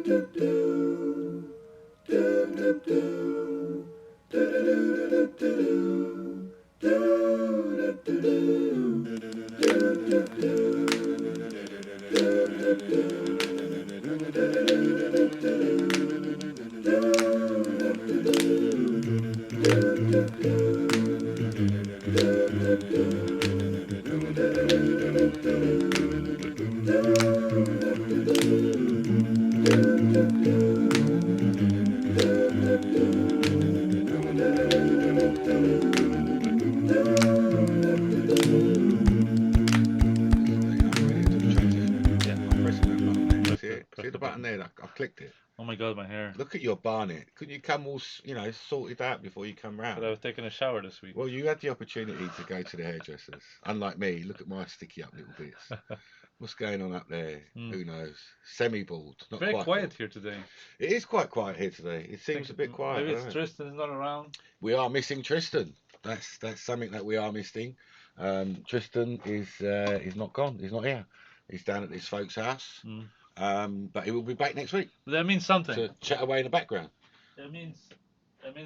See the button there? I've clicked it. Oh my god, my hair. Look at your barnet. Couldn't you come all, sorted out before you come round? But I was taking a shower this week. Well, you had the opportunity to go to the hairdressers. Unlike me, look at my sticky up little bits. What's going on up there? Who knows? Semi-bald. Not Very quite quiet bald. here today. It is quite quiet here today. It seems a bit quiet. Maybe it's Tristan's not around. We are missing Tristan. That's something that we are missing. Tristan is not gone. He's not here. He's down at his folks' house. But he will be back next week. That means something. To chat away in the background. That means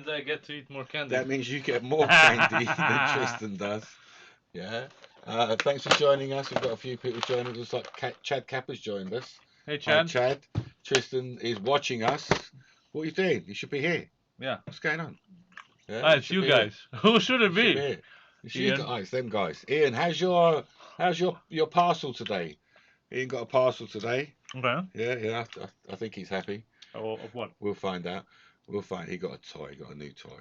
I get to eat more candy. That means you get more candy than Tristan does. Yeah. Thanks for joining us. We've got a few people joining us. Like Chad Kappa's joined us. Hey, Chad. Chad. Tristan is watching us. What are you doing? You should be here. Yeah. What's going on? Yeah, it's you guys. Who should it be? It's you guys, them guys. Ian, how's your parcel today? Ian got a parcel today. Okay. Yeah. I think he's happy. Oh, of what? We'll find out. He got a toy. He got a new toy.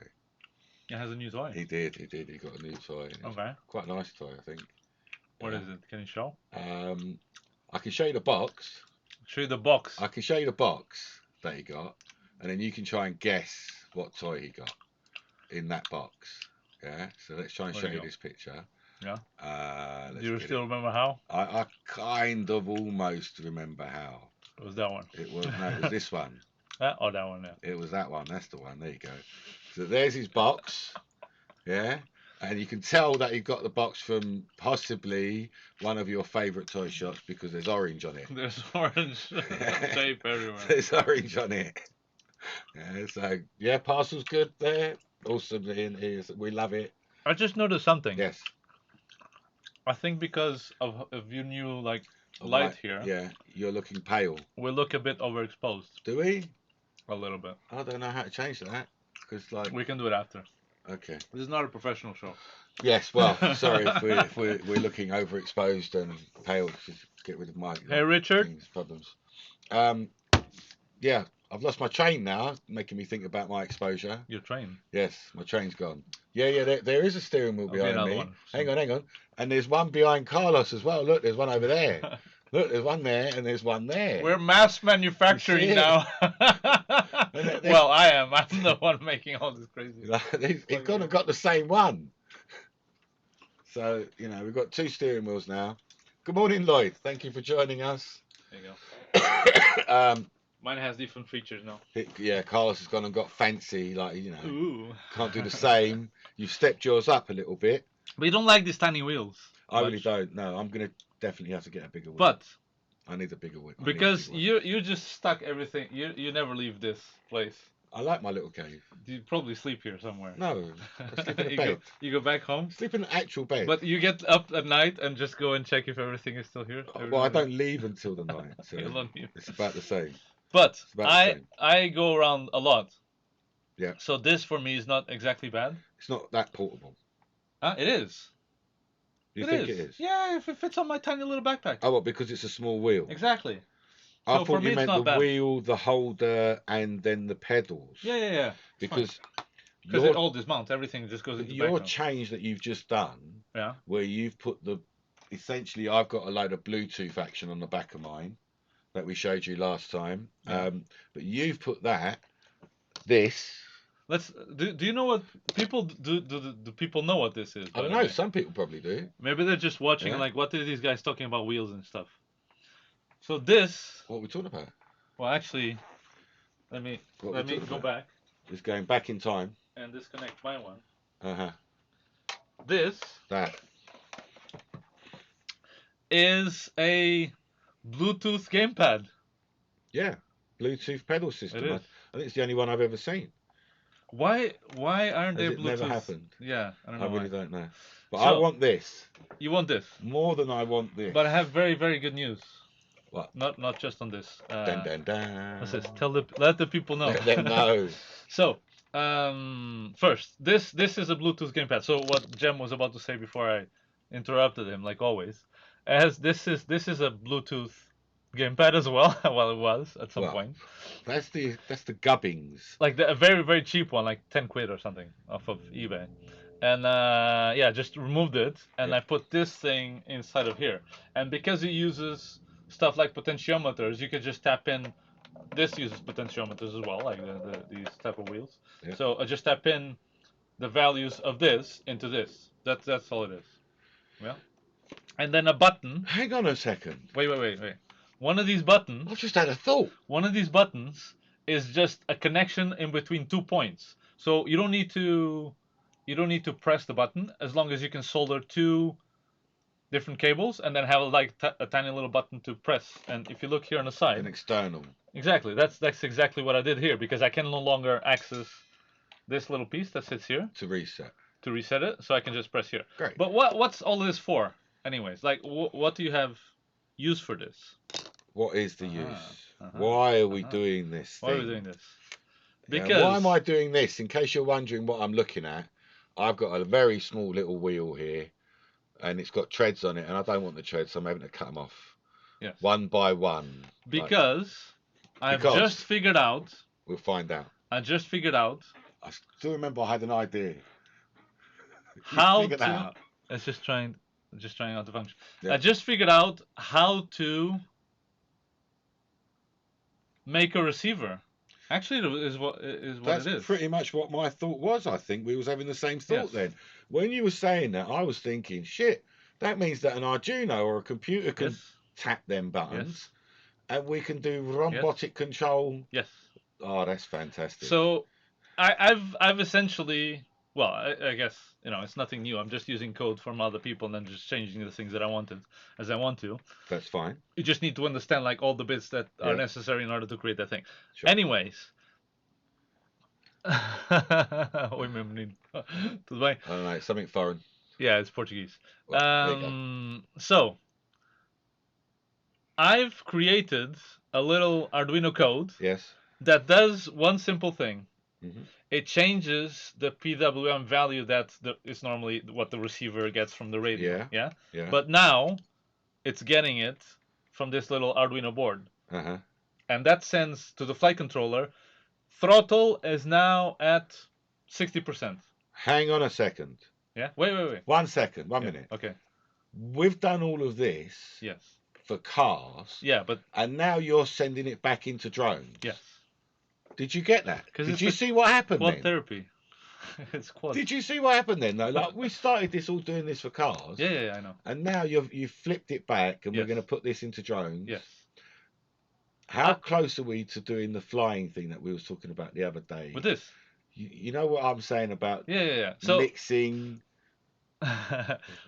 It has a new toy. He did. He got a new toy. Okay. Quite a nice toy, I think. What is it? Can you show? I can show you the box. Show you the box. I can show you the box that he got, and then you can try and guess what toy he got in that box. Yeah. So let's try and show you this picture. Yeah. Do you still remember how? I kind of almost remember how. It was that one. It was this one. That one, yeah. It was that one. That's the one. There you go. So there's his box. Yeah. And you can tell that he got the box from possibly one of your favourite toy shops because there's orange on it. There's orange tape everywhere. There's orange on it. Yeah, so, parcel's good there. Awesome in here. We love it. I just noticed something. Yes. I think because of your new light here. Yeah, you're looking pale. We look a bit overexposed. Do we? A little bit. I don't know how to change that. Because we can do it after. Okay. This is not a professional show. Yes, well, sorry if we're looking overexposed and pale. Just get rid of my Richard. Problems. Yeah, I've lost my train now, making me think about my exposure. Your train? Yes, my train's gone. Yeah, there is a steering wheel behind me. One. Hang on. And there's one behind Carlos as well. Look, there's one over there. Look, there's one there and there's one there. We're mass manufacturing now. Well, I am. I'm the one making all this crazy. He's got the same one. So, we've got two steering wheels now. Good morning, Lloyd. Thank you for joining us. There you go. Mine has different features now. Carlos has gone and got fancy, Ooh. Can't do the same. You've stepped yours up a little bit. But you don't like these tiny wheels. I really don't. No, I'm going to definitely have to get a bigger wheel. But I need a bigger wheel. Because you just stuck everything. You never leave this place. I like my little cave. You probably sleep here somewhere. No, I sleep in a bed. You go back home? Sleep in an actual bed. But you get up at night and just go and check if everything is still here? Well, I don't leave until the night. So it's about the same. But I go around a lot. Yeah. So this for me is not exactly bad. It's not that portable. It is. You think it is? Yeah, if it fits on my tiny little backpack. Oh, well, because it's a small wheel. Exactly. I So thought for me, you meant it's not the bad. wheel, the holder, and then the pedals. Yeah. Because it all dismounts. Everything just goes into the your background. change that you've just done, where you've put essentially, I've got a load of Bluetooth action on the back of mine that we showed you last time. Yeah. But you've put this. Do you know what people do? Do people know what this is? I don't know. Some people probably do. Maybe they're just watching. Like, what are these guys talking about wheels and stuff? So this. What are we talking about? Well, actually, let me go back. Just going back in time. And disconnect my one. That is a Bluetooth gamepad. Yeah, Bluetooth pedal system. It I is. think it's the only one I've ever seen. Why aren't they Has it Bluetooth? never happened? Yeah, I don't know I really why. don't know. But I So- want this You want this? more than I want this. But I have very, very good news. What? Not just on this. Dun, dun, dun. What's this? Let the people know. Let them know. So, first, this is a Bluetooth gamepad. So what Jem was about to say before I interrupted him, like always, this is a Bluetooth gamepad as well. Well, it was at some Well, point. That's the gubbings. Like a very, very cheap one, like 10 quid or something off of eBay. And yeah, just removed it, and Yeah. I put this thing inside of here. And because it uses stuff like potentiometers, you could just tap in. This uses potentiometers as well, like these type of wheels. Yeah. So I just tap in the values of this into this. That's all it is. Yeah. And then a button. Hang on a second. Wait. One of these buttons. I've just had a thought. One of these buttons is just a connection in between 2 points. So you don't need to press the button as long as you can solder 2 different cables and then have like a tiny little button to press. And if you look here on the side, An external. exactly, that's exactly what I did here, because I can no longer access this little piece that sits here To reset. to reset it, so I can just press here. Great. But what's all this for, anyways? Like, what do you have use for this? What is the use? uh-huh, Why are we doing this Why are we thing? doing this? Yeah, Because why am I doing this? In case you're wondering what I'm looking at, I've got a very small little wheel here, and it's got treads on it, and I don't want the treads, so I'm having to cut them off. Yes. One by one. Because I've just figured out. We'll find out. I just figured out I still remember I had an idea. how figured to. out. It's just trying out the function. Yeah. I just figured out how to make a receiver. Actually, it is what That's it is. pretty much what my thought was. I think we was having the same thought Yes. then. When you were saying that, I was thinking, shit, that means that an Arduino or a computer can Yes. tap them buttons, Yes. and we can do robotic control. Yes. Oh, that's fantastic. So, I've essentially, well, I guess it's nothing new. I'm just using code from other people and then just changing the things that I wanted as I want to. That's fine. You just need to understand like all the bits that are Yeah. necessary in order to create that thing. Sure. Anyways. Oi, meu menino. Tudo bem? I don't know, it's something foreign. Yeah, it's Portuguese. Well, there you go. So I've created a little Arduino code Yes. that does one simple thing. Mhm. It changes the PWM value that is normally what the receiver gets from the radio. Yeah. Yeah. But now it's getting it from this little Arduino board. Uh-huh. And that sends to the flight controller. Throttle is now at 60%. Hang on a second. Yeah? Wait. 1 second. 1 Yeah, minute. okay. We've done all of this Yes. for cars, Yeah, but and now you're sending it back into drones. yes. Did you get that? 'Cause Did it's you a see what happened then? Quadtherapy. It's quad. Did you see what happened then, though? Like, we started this all doing this for cars, Yeah, I know. and now you've flipped it back, and we're Yes. going to put this into drones. Yes. How close are we to doing the flying thing that we was talking about the other day? With this. You know what I'm saying about Yeah. So mixing?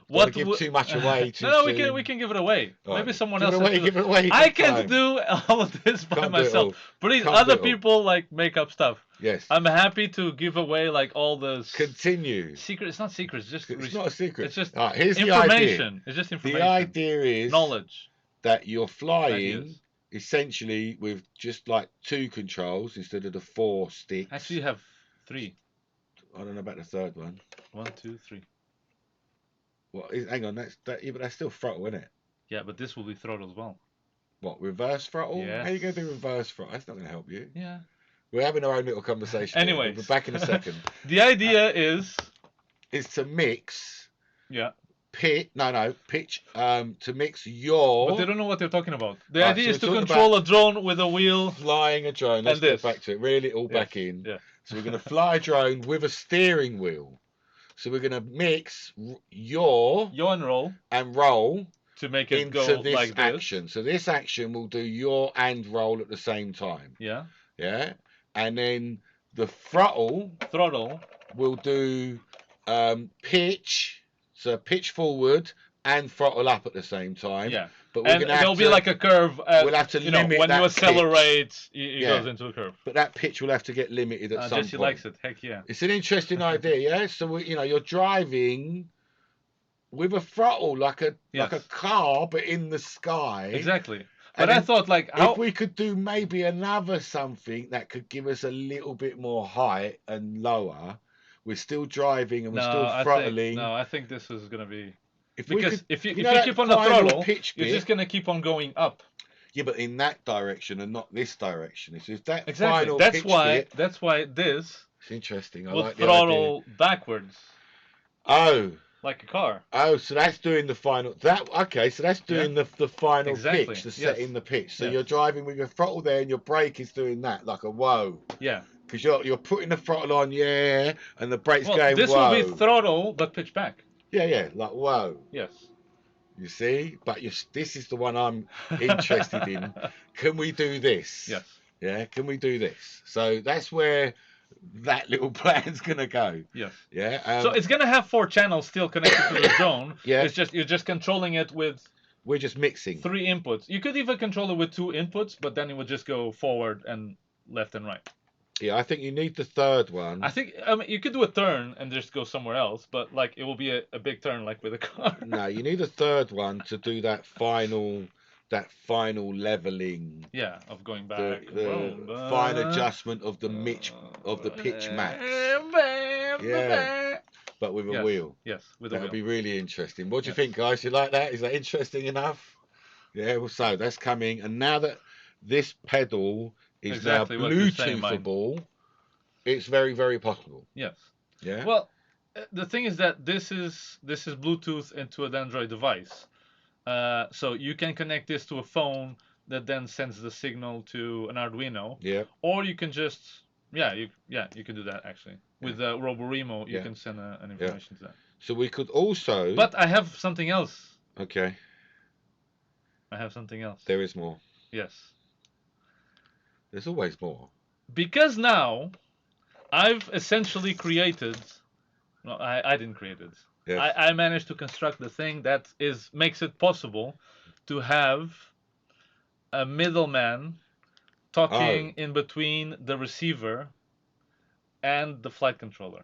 what give would- too much away too No, soon. we can give it away. All Maybe right. someone Give else it has away, to give it away. I Good can't time. do all of this by Can't do it myself. all. Please, Can't other do it all. people like make up stuff. Yes. I'm happy to give away like all the Continue. secret. It's not secrets. It's just It's not a secret. It's just All right, here's the idea. information. It's just information. The idea is knowledge. that you're flying Ideas. essentially with just like 2 controls instead of the 4 sticks. Actually, you have 3. I don't know about the third one. 1, 2, 3. Well, hang on, yeah, but that's still throttle, isn't it? Yeah, but this will be throttle as well. What, reverse throttle? Yes. How are you going to do reverse throttle? That's not going to help you. Yeah. We're having our own little conversation. here. Anyways. We'll be back in a second. The idea is. Is to mix Yeah. pitch to mix your But they don't know what they're talking about. The Right, idea so is we're to talking control a drone with a wheel. flying a drone. Let's And get this. back to it. Reel it all back in. Yeah. So we're going to fly a drone with a steering wheel. So we're going to mix yaw Yaw and roll and roll to make it into go this like this. action. So this action will do yaw and roll at the same time. Yeah. Yeah. And then the throttle Throttle. will do pitch. So pitch forward and throttle up at the same time. Yeah. But we're And gonna have there'll be to, like a curve. we'll have to you know, limit when that you accelerate, it Yeah. goes into a curve. But that pitch will have to get limited at some Jesse point. likes it. Heck yeah. It's an interesting idea, yeah. So you're driving with a throttle like a car, but in the sky. Exactly. And But I thought, like, how if we could do maybe another something that could give us a little bit more height and lower, we're still driving and we're still throttling. I think this is gonna be If because if you keep on the throttle, you're just gonna keep on going up. Yeah, but in that direction and not this direction. So if that Exactly. final That's pitch why. bit, That's why this it's interesting. I will like throttle backwards. Oh. Like a car. Oh, so that's doing the final. So that's doing the final pitch, the setting the pitch. So you're driving with your throttle there, and your brake is doing that, like a whoa. Yeah. Because you're putting the throttle on, and the brake's going this whoa. will be throttle, but pitch back. Yeah, like whoa. Yes. You see, but this is the one I'm interested in. Can we do this? Yes. Yeah, can we do this? So that's where that little plan's gonna go. Yes. Yeah. So it's gonna have 4 channels still connected to the drone. Yeah. It's just you're just controlling it with. We're just mixing 3 inputs. You could even control it with 2 inputs, but then it would just go forward and left and right. Yeah, I think you need the third one. I think you could do a turn and just go somewhere else, but like it will be a big turn like with a car. No, you need a third one to do that final leveling. Yeah, of going back. The fine adjustment of the pitch max. Yeah, but with a wheel. Yes, with a wheel. That'd be really interesting. What do you think, guys? You like that? Is that interesting enough? Yeah. Well, so that's coming, and now that this pedal is now Bluetoothable, it's very, very possible. Yes. Yeah. Well, the thing is that this is Bluetooth into an Android device. So you can connect this to a phone that then sends the signal to an Arduino. Yeah. Or you can just you can do that actually with RoboRemo. You can send an information to that. So we could also. But I have something else. Okay. I have something else. There is more. Yes. There's always more. Because now I've essentially created. No, I didn't create it. Yes. I managed to construct the thing that makes it possible to have a middleman talking in between the receiver and the flight controller.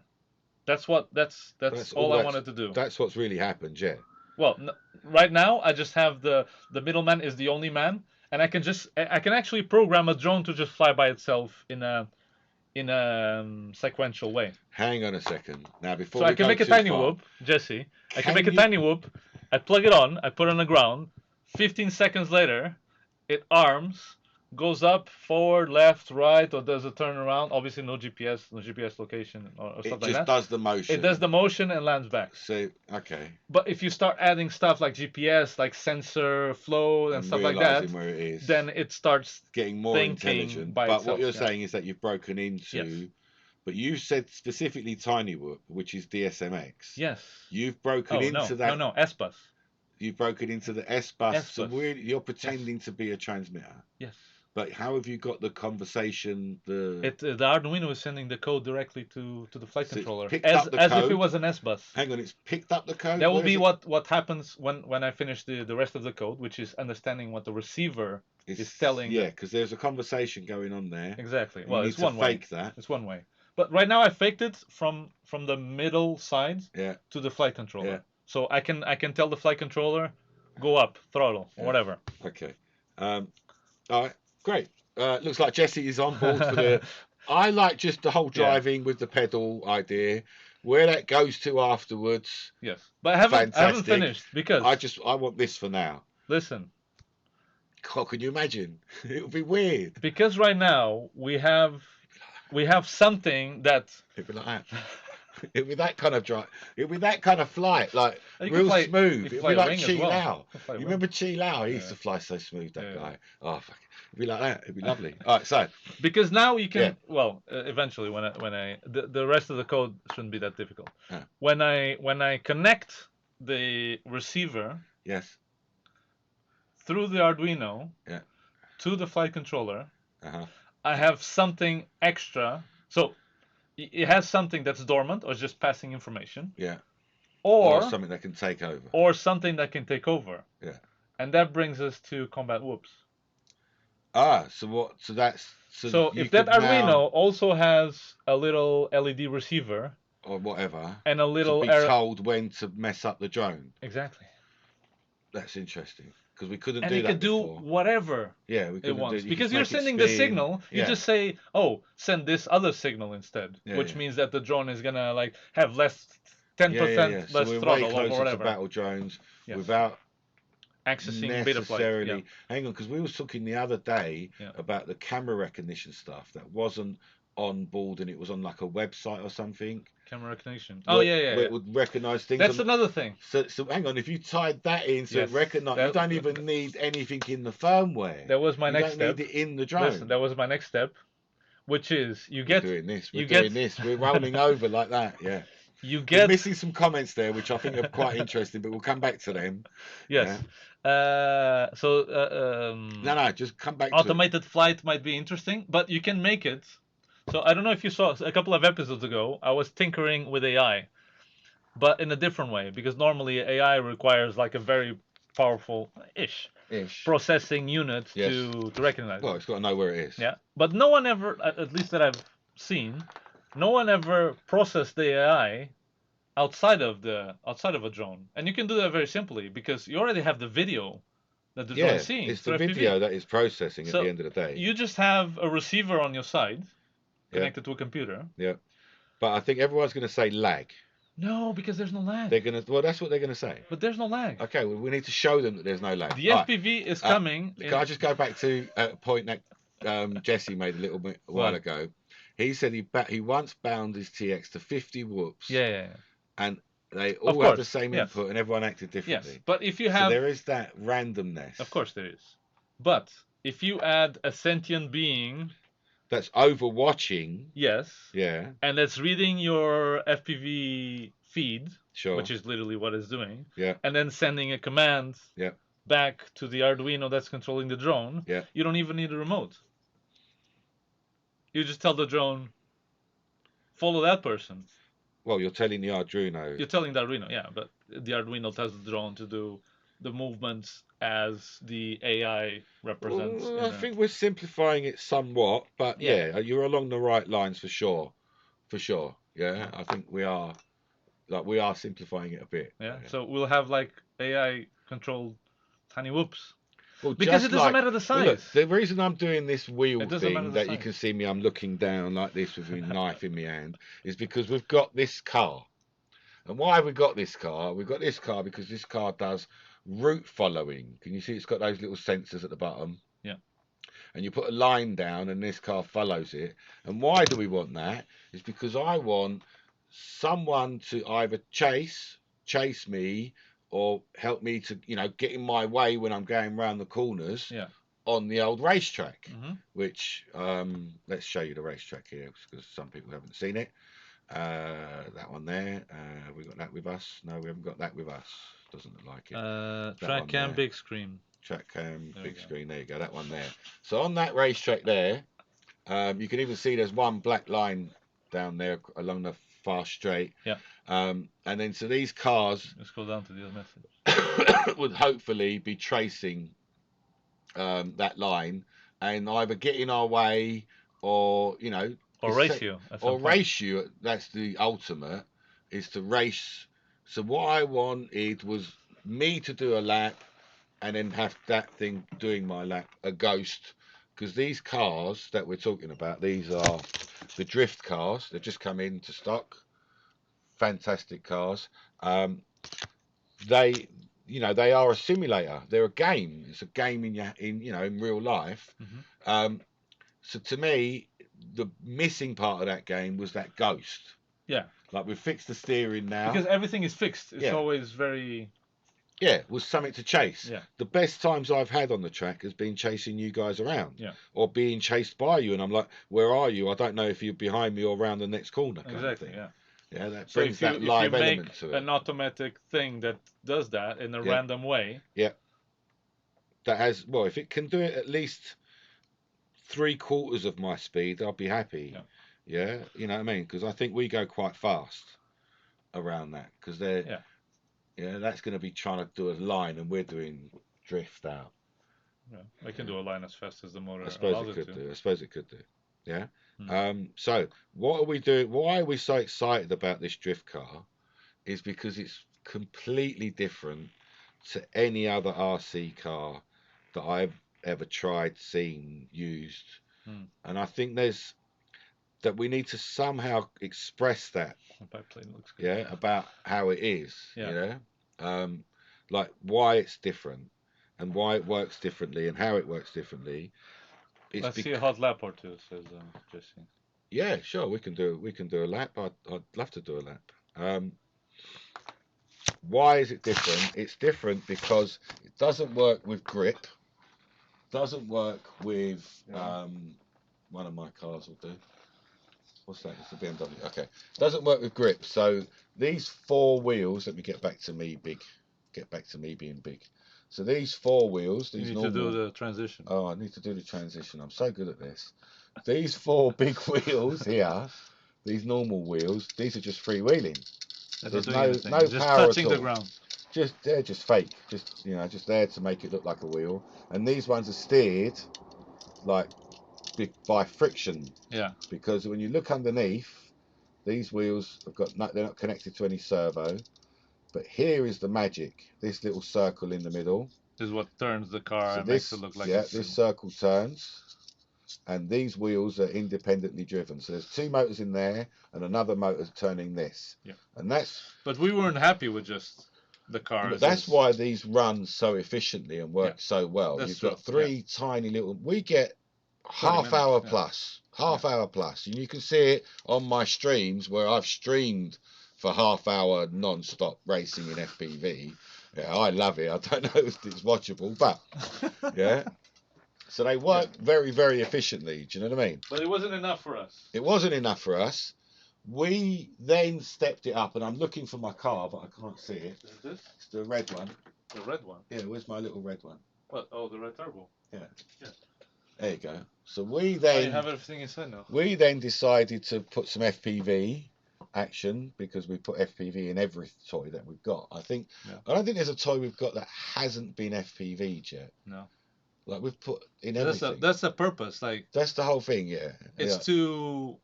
That's all I wanted to do. That's what's really happened, yeah. Well, right now I just have the middleman is the only man, and I can actually program a drone to just fly by itself in a sequential way. Hang on a second. Now before so I can make a tiny whoop, Jesse. I can make a tiny whoop. I plug it on. I put it on the ground. 15 seconds later, it arms, goes up, forward, left, right, or does a turn around. Obviously, no GPS location or stuff like that. It just does the motion. It does the motion and lands back. So okay. But if you start adding stuff like GPS, like sensor flow and stuff like that, where it is, then it starts getting more intelligent. But itself, what you're saying is that you've broken into. Yes. But you said specifically Tiny Whoop, which is DSMX. Yes. You've broken into that. No, S-Bus. You've broken into the S-Bus. So you're pretending to be a transmitter. Yes. But how have you got the conversation? The Arduino is sending the code directly to the flight controller, as if it was an S-Bus. Hang on, it's picked up the code. That will be what happens when I finish the rest of the code, which is understanding what the receiver is telling. Yeah, because there's a conversation going on there. Exactly. Well, it's one way. Fake that. It's one way. But right now I faked it from the middle side to the flight controller. Yeah. So I can tell the flight controller, go up, throttle, or whatever. Okay. All right. Great. Looks like Jesse is on board for the. I like just the whole driving with the pedal idea. Where that goes to afterwards. Yes, but I haven't finished because I want this for now. Listen. God, can you imagine? It would be weird. Because right now we have something that. It'd be like that. It'd be that kind of drive. It'd be that kind of flight, like real smooth. It'd be like Chi Lao. You remember Chi Lao? He used to fly so smooth. That guy. Oh fuck. It'd be like that. It'd be lovely. All right, so because now you can. Well, eventually, when the rest of the code shouldn't be that difficult. When I connect the receiver. Yes. Through the Arduino. Yeah. To the flight controller. I have something extra. So it has something that's dormant or just passing information. Yeah. Or something that can take over. Or something that can take over. Yeah. And that brings us to combat whoops. So what? So if that Arduino also has a little LED receiver or whatever, and a little to be told when to mess up the drone. Exactly. That's interesting because we couldn't and do that before. And it can do whatever it wants because you're sending the signal. You just say, "Oh, send this other signal instead," which means that the drone is gonna like have 10% less so we're throttle way closer or whatever. to battle drones without accessing beta flight. Hang on, because we were talking the other day about the camera recognition stuff that wasn't on board and it was on like a website or something. Camera recognition. Where it would recognize things. That's another thing. So hang on, if you tied that in, so it recognize, you don't even need anything in the firmware. That was my next step. You don't need it in the drone. Listen, that was my next step, which is we're doing this. We're rolling over like that. Yeah. We're missing some comments there, which I think are quite interesting, but we'll come back to them. Yes. Yeah. No, just come back. Automated flight might be interesting, but you can make it. So I don't know if you saw a couple of episodes ago, I was tinkering with AI, but in a different way, because normally AI requires like a very powerful-ish processing unit to recognize. Well, it's got to know where it is. Yeah, but no one ever, at least that I've seen, no one ever processed the AI outside of a drone, and you can do that very simply because you already have the video that the drone is seeing. It's the video that is processing at the end of the day. You just have a receiver on your side connected to a computer. Yeah, but I think everyone's going to say lag. No, because there's no lag. Well, that's what they're going to say. But there's no lag. Okay, well, we need to show them that there's no lag. The FPV is coming. Can I just go back to a point that Jesse made a while ago? He said he once bound his TX to 50 whoops. Yeah. And they all have the same input, and everyone acted differently. Yes, but if you have, so there is that randomness. Of course there is. But if you add a sentient being that's overwatching. Yes. Yeah. And that's reading your FPV feed, sure, which is literally what it's doing. Yeah. And then sending a command. Yeah. Back to the Arduino that's controlling the drone. Yeah. You don't even need a remote. You just tell the drone, follow that person. Well, you're telling the Arduino. You're telling the Arduino, yeah, but the Arduino tells the drone to do the movements as the AI represents. Well, I think we're simplifying it somewhat, but you're along the right lines for sure. For sure. Yeah, I think we are simplifying it a bit. Yeah. So we'll have like AI controlled tiny whoops. Well, because it doesn't matter the size. Well, look, the reason I'm doing this wheel thing that you can see me, I'm looking down like this with a knife in my hand, is because we've got this car. And why have we got this car? We've got this car because this car does route following. Can you see it's got those little sensors at the bottom? Yeah. And you put a line down and this car follows it. And why do we want that? It's because I want someone to either chase me, or help me to, get in my way when I'm going around the corners on the old racetrack, which, let's show you the racetrack here, because some people haven't seen it. That one there, we got that with us? No, we haven't got that with us. Doesn't look like it. Track cam, big screen. Track cam, big screen, there you go, that one there. So on that racetrack there, you can even see there's one black line down there along the far straight. Yeah. And then so these cars, let's go down to the other message, would hopefully be tracing that line and either get in our way or race you. That's the ultimate, is to race. So what I wanted was me to do a lap and then have that thing doing my lap, a ghost. Because these cars that we're talking about, these are the drift cars. They've just come into stock. Fantastic cars. They are a simulator. They're a game. It's a game in real life. So to me, the missing part of that game was that ghost. Yeah. Like we've fixed the steering now. Because everything is fixed. It's always very. Yeah, was something to chase. Yeah. The best times I've had on the track has been chasing you guys around. Yeah. Or being chased by you, and I'm like, where are you? I don't know if you're behind me or around the next corner. Exactly. Yeah. Yeah, that brings that live element to it. An automatic thing that does that in a random way. Yeah. That has, well, if it can do it at least 3/4 of my speed, I'll be happy. Yeah. You know what I mean? Because I think we go quite fast around that. Because they're. Yeah, that's going to be trying to do a line, and we're doing drift out. Yeah, I can do a line as fast as the motor I suppose allows it could to. do. I suppose it could do. Yeah. So what are we doing? Why are we so excited about this drift car? Is because it's completely different to any other RC car that I've ever tried, seen, used, and I think that we need to somehow express that. The biplane looks good. Yeah, about how it is. Yeah. Like why it's different and why it works differently and how it works differently. Let's see a hot lap or two, says Jesse. Yeah, sure, we can do a lap. I'd love to do a lap. Why is it different? It's different because it doesn't work with grip. Doesn't work with one of my cars will do. What's that? It's the BMW. Okay. Doesn't work with grip. So these 4 wheels. Let me get back to me big. Get back to me being big. So these 4 wheels. These you need to do the transition. Oh, I need to do the transition. I'm so good at this. These 4 big wheels here. These normal wheels. These are just freewheeling. There's no just power touching at all. the ground. They're just fake. Just there to make it look like a wheel. And these ones are steered like by friction. Yeah. Because when you look underneath, these wheels they're not connected to any servo. But here is the magic. This little circle in the middle. This is what turns the car and makes it look like this circle turns. And these wheels are independently driven. So there's 2 motors in there and another motor turning this. Yeah. And that's. But we weren't happy with just the car. But that's why these run so efficiently and work so well. You've got 3 tiny little. We get half hour plus, and you can see it on my streams where I've streamed for half hour non-stop racing in FPV. Yeah, I love it. I don't know if it's watchable, but yeah. So they work very, very efficiently. Do you know what I mean? But it wasn't enough for us. It wasn't enough for us. We then stepped it up, and I'm looking for my car, but I can't see it. Is this? It's the red one. The red one? Yeah, where's my little red one? What? Oh, the red turbo. Yeah. Yeah. There you go. So we then. You have everything inside now. We then decided to put some FPV action because we put FPV in every toy that we've got. I don't think there's a toy we've got that hasn't been FPV'd yet. No. Like we've put in everything. That's the purpose. Like that's the whole thing. Yeah. It's to.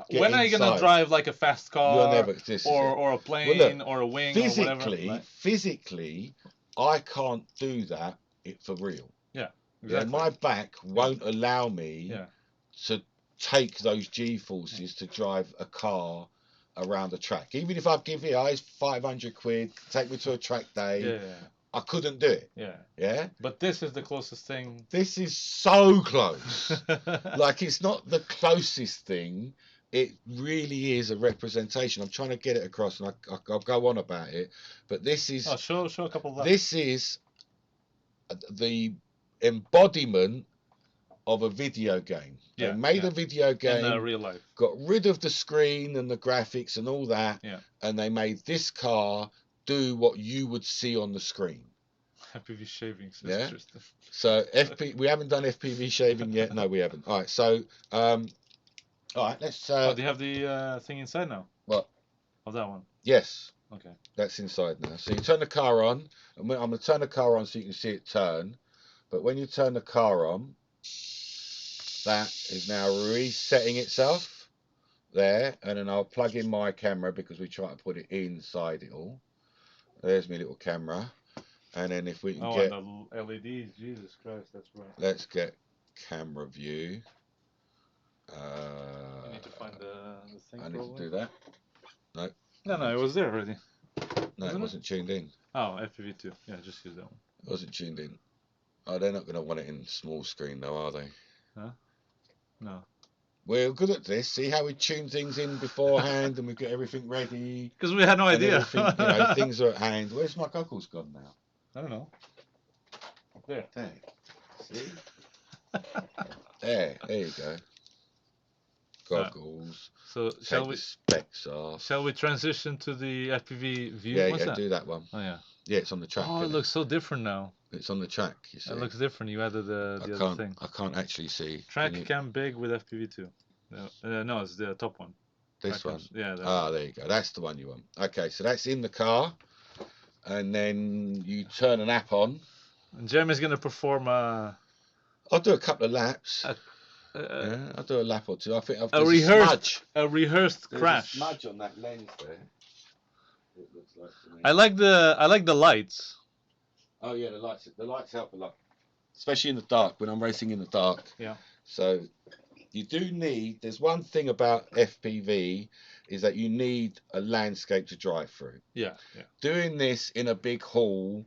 Get when are you gonna drive like a fast car or a plane or a wing or whatever? Physically, I can't do that for real. Yeah. Exactly. My back won't allow me to take those G-forces to drive a car around a track. Even if I give you guys 500 quid, take me to a track day, I couldn't do it. Yeah. Yeah? But this is the closest thing. This is so close. Like, it's not the closest thing. It really is a representation. I'm trying to get it across, and I'll go on about it. But this is... Oh, show a couple of that. This is the embodiment of a video game. They made a video game in real life, got rid of the screen and the graphics and all that, and they made this car do what you would see on the screen. FPV shaving, interesting. So we haven't done FPV shaving yet. No, we haven't. All right, so all right, let's. Do you have the thing inside now? What? Of that one? Yes. Okay. That's inside now. So you turn the car on, and I'm going to turn the car on so you can see it turn. But when you turn the car on, that is now resetting itself there, and then I'll plug in my camera because we try to put it inside it all. There's my little camera, and then if we can get the LEDs, Jesus Christ, that's right. Let's get camera view. I need to find the thing. I need to do that. No, it was there already. No, it wasn't tuned in. Oh, FPV2. Yeah, just use that one. It wasn't tuned in. Oh, they're not going to want it in small screen though, are they? Huh? No. We're good at this. See how we tune things in beforehand and we get everything ready. Because we had no idea. Things are at hand. Where's my goggles gone now? I don't know. There. See? There you go. Goggles. So shall we? Specs off. Shall we transition to the FPV view? Yeah, do that one. Oh yeah. Yeah, it's on the track. Oh, it looks so different now. It's on the track, you see. It looks different. You added the other thing. I can't actually see. Track cam big with FPV2. No, it's the top one. This one? Yeah. There you go. That's the one you want. Okay, so that's in the car. And then you turn an app on. Jem is gonna perform I'll do a couple of laps. Yeah, I'll do a lap or two. I think a rehearsed there's crash. A smudge on that lens there. It looks like to me. I like the lights. Oh yeah, the lights help a lot, especially in the dark when I'm racing in the dark. Yeah. So you do need. There's one thing about FPV is that you need a landscape to drive through. Yeah. Yeah. Doing this in a big hall,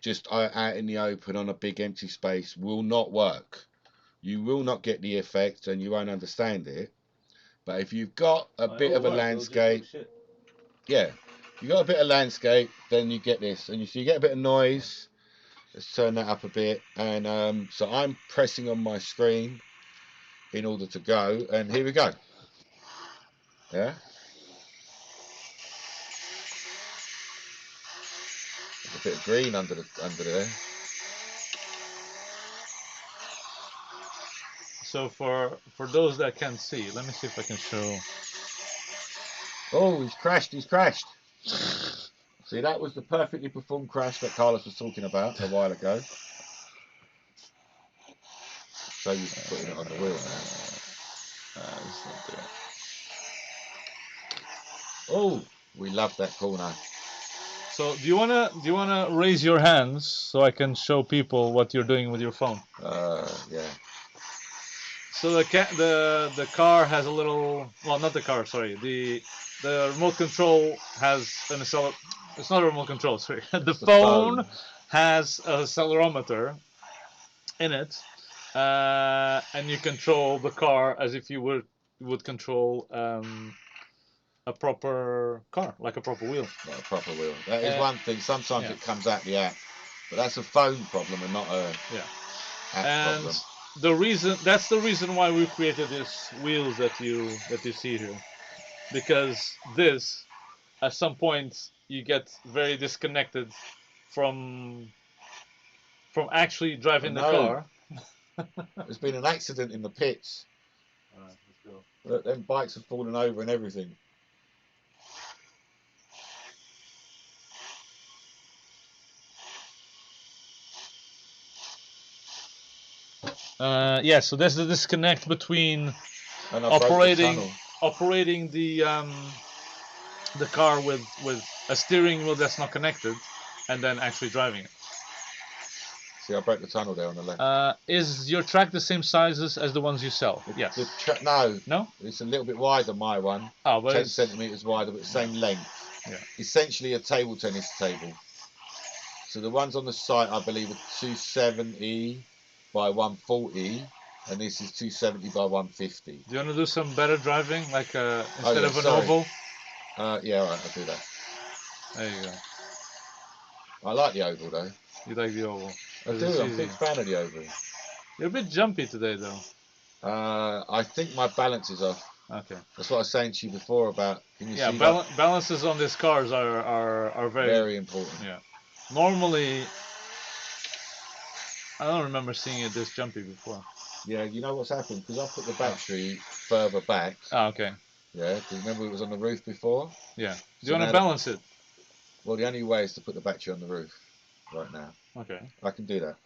just out in the open on a big empty space, will not work. You will not get the effect, and you won't understand it. But if you've got a bit of a landscape, yeah, you got a bit of landscape, then you get this, and you get a bit of noise. Let's turn that up a bit, and so I'm pressing on my screen in order to go, and here we go. Yeah. There's a bit of green under there. So for those that can't see, let me see if I can show. Oh, he's crashed. See, that was the perfectly performed crash that Carlos was talking about a while ago. So you're putting it on the wheel now. It's not there. Oh, we love that corner. So do you wanna raise your hands so I can show people what you're doing with your phone? Yeah. So the car has a little, well, not the car, sorry. The remote control has an accelerometer. It's not a remote control, sorry. The phone has a accelerometer in it, and you control the car as if you would control a proper car, like a proper wheel. Like a proper wheel. That is one thing. Sometimes it comes out the app, but that's a phone problem and not a app problem. That's the reason why we created these wheels that you see here, because this, at some point, you get very disconnected from actually driving the car. There's been an accident in the pits. Alright, let's go. Look, them bikes have fallen over and everything. So there's the disconnect between operating the car with a steering wheel that's not connected, and then actually driving it. See, I broke the tunnel there on the left. Is your track the same sizes as the ones you sell? Yes. No. It's a little bit wider, my one. Oh, but 10 centimetres wider, but the same length. Yeah. Essentially a table tennis table. So the ones on the site, I believe, are 270 by 140, and this is 270 by 150. Do you want to do some better driving, like instead of an oval? Yeah, all right, I'll do that. There you go. I like the oval, though. You like the oval? I do. I'm a big fan of the oval. You're a bit jumpy today, though. I think my balance is off. Okay. That's what I was saying to you before about. Can you see that? Balances on these cars are very important. Yeah. Normally, I don't remember seeing it this jumpy before. Yeah, you know what's happened? Because I put the battery further back. Oh, okay. Yeah, because remember it was on the roof before? Yeah. Do you want to balance it? Well, the only way is to put the battery on the roof right now. Okay. I can do that.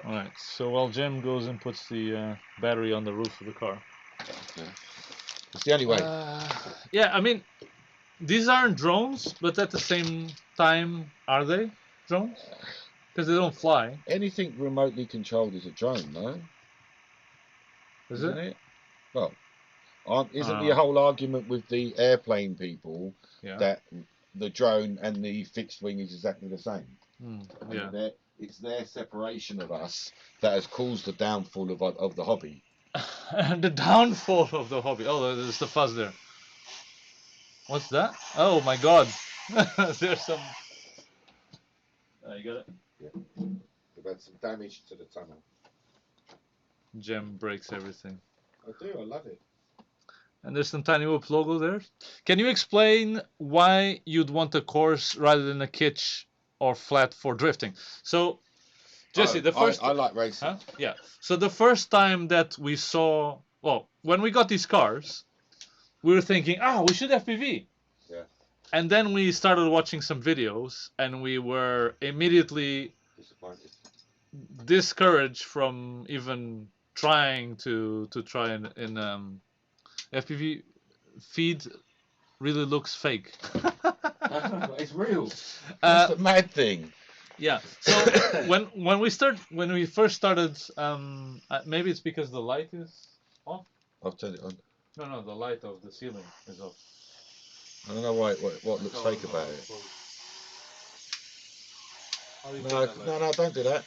Alright, so while Jim goes and puts the battery on the roof of the car. Okay. It's the only way. Yeah, I mean, these aren't drones, but at the same time, are they drones? Because they don't fly. Anything remotely controlled is a drone, no? Isn't it? Well, isn't the whole argument with the airplane people that the drone and the fixed wing is exactly the same? Yeah. It's their separation of us that has caused the downfall of the hobby. The downfall of the hobby. Oh, there's the fuzz there. What's that? Oh my God! There's some. You got it. Yeah. We've had some damage to the tunnel. Jem breaks everything. I do. I love it. And there's some tiny whoop logo there. Can you explain why you'd want a course rather than a kitsch or flat for drifting? So, Jesse, the first... I like racing. Huh? Yeah. So the first time that we saw... Well, when we got these cars, we were thinking, we should FPV. And then we started watching some videos, and we were immediately discouraged from even trying to try in FPV. Feed really looks fake. It's real. That's the mad thing. Yeah. So when we first started, maybe it's because the light is off. I'll turn it on. No, the light of the ceiling is off. I don't know why. What looks fake about it? No, don't do that.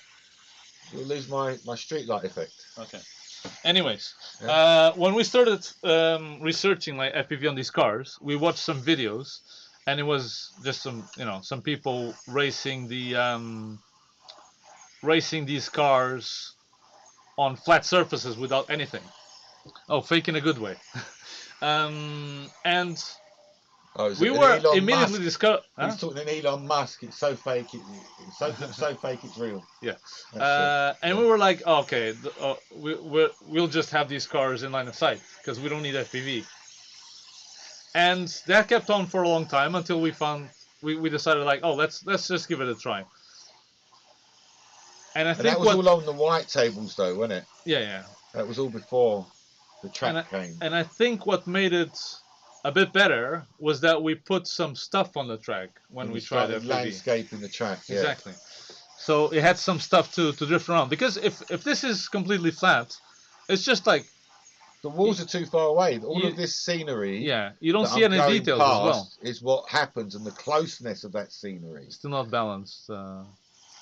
You'll lose my street light effect. Okay. Anyways, yeah. When we started researching like FPV on these cars, we watched some videos, and it was just some people racing these cars on flat surfaces without anything. Oh, fake in a good way. And we were immediately discovered. Huh? He's talking to Elon Musk. It's so fake. It's so fake. It's real. Yeah. And we were like, oh, okay, we'll just have these cars in line of sight because we don't need FPV. And that kept on for a long time until we decided like, oh, let's just give it a try. And I think that was all on the white tables though, wasn't it? Yeah. That was all before the track came. And I think what made it a bit better was that we put some stuff on the track when we tried FPV. Landscaping the track. Yeah. Exactly. So it had some stuff to drift around, because if this is completely flat, it's just like the walls are too far away. All of this scenery, you don't see any details as well. Is what happens, and the closeness of that scenery. Still not balanced. No,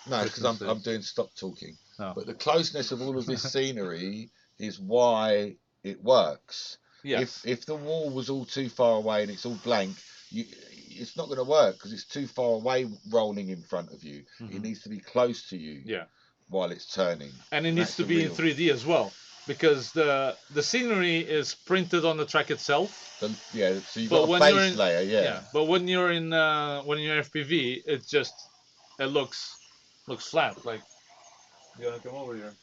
because I'm doing stop talking. Oh. But the closeness of all of this scenery is why it works. Yes. If the wall was all too far away and it's all blank, it's not going to work because it's too far away rolling in front of you. Mm-hmm. It needs to be close to you. Yeah. While it's turning. And it needs to be in 3D as well, because the scenery is printed on the track itself. So you've got a base layer. Yeah. But when you're in FPV, it looks flat. Like, you wanna come over here?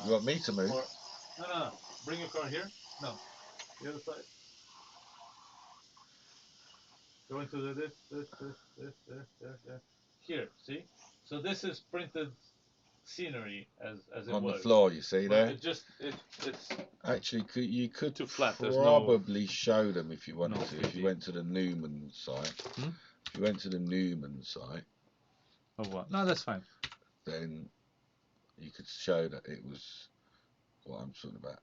You want me to move? No. Bring your car here. No, the other side. Go into this. Here, see? So this is printed scenery as it on was. The floor, you see there? It's actually you could too flat. Probably show them if you wanted to. If you went to the Newman site. If you went to the Newman site. Oh what? No, that's fine. Then you could show that it was what I'm talking about.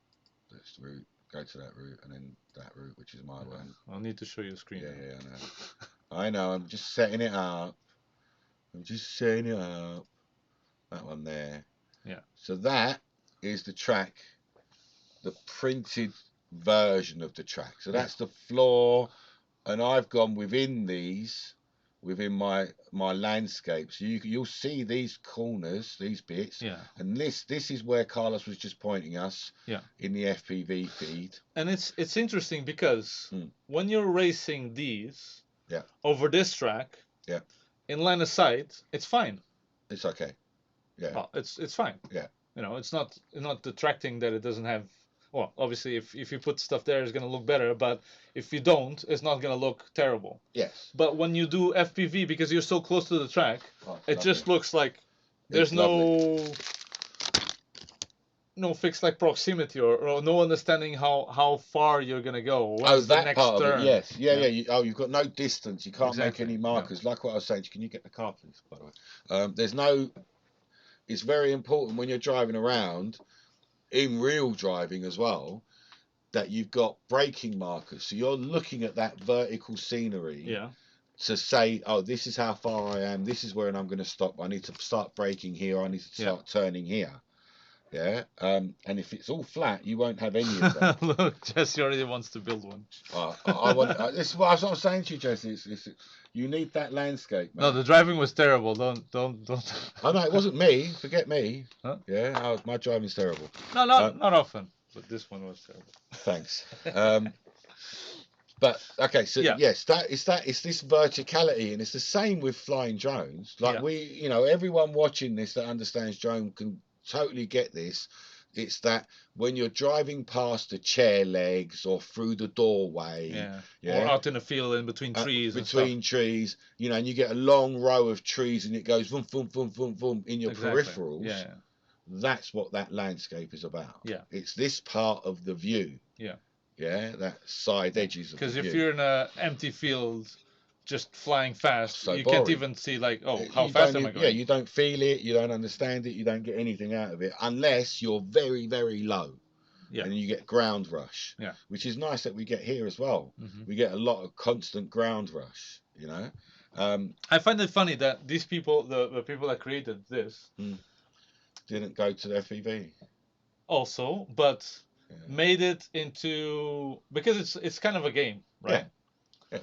This route, go to that route, and then that route, which is my one. I'll need to show you the screen. Yeah, I know. I know. I'm just setting it up. That one there. Yeah. So that is the track, the printed version of the track. So that's the floor, and I've gone within my landscape. So you'll see these corners, these bits. Yeah. And this is where Carlos was just pointing us. Yeah. In the FPV feed. And it's interesting because when you're racing these. Yeah. Over this track. Yeah. In line of sight, it's fine. It's okay. Yeah. Well, it's fine. Yeah. It's not detracting that it doesn't have. Well, obviously, if you put stuff there, it's going to look better. But if you don't, it's not going to look terrible. Yes. But when you do FPV, because you're so close to the track, it just looks like there's no fixed like proximity or no understanding how far you're going to go. When's that the next part turn? Of it, yes. Yeah. You've got no distance. You can't make any markers. Yeah. Like what I was saying. Can you get the car, please, by the way? There's no... It's very important when you're driving around, in real driving as well, that you've got braking markers. So you're looking at that vertical scenery to say, oh, this is how far I am. This is where I'm going to stop. I need to start braking here. I need to start turning here. Yeah. And if it's all flat, you won't have any of that. Look, Jesse already wants to build one. This is what I was saying to you, Jesse. You need that landscape, man. No, the driving was terrible. Don't. Oh no, it wasn't me. Forget me. Huh? Yeah, my driving's terrible. No, not often. But this one was terrible. Thanks. But okay, so yes, it's this verticality, and it's the same with flying drones. Like everyone watching this that understands drone can totally get this. It's that when you're driving past the chair legs or through the doorway, or out in the field in between trees, trees, you know, and you get a long row of trees and it goes boom, boom, boom, boom, boom in your peripherals. Yeah. That's what that landscape is about. Yeah. It's this part of the view. Yeah. Yeah, that side edges of the view. Because if you're in an empty field, just flying fast, so you boring. Can't even see how fast am I going? Yeah, you don't feel it, you don't understand it, you don't get anything out of it unless you're very, very low. Yeah. And you get ground rush. Yeah. Which is nice that we get here as well. Mm-hmm. We get a lot of constant ground rush, you know. I find it funny that these people, the people that created this, didn't go to the FPV. Also, but made it into, because it's kind of a game, right? Yeah.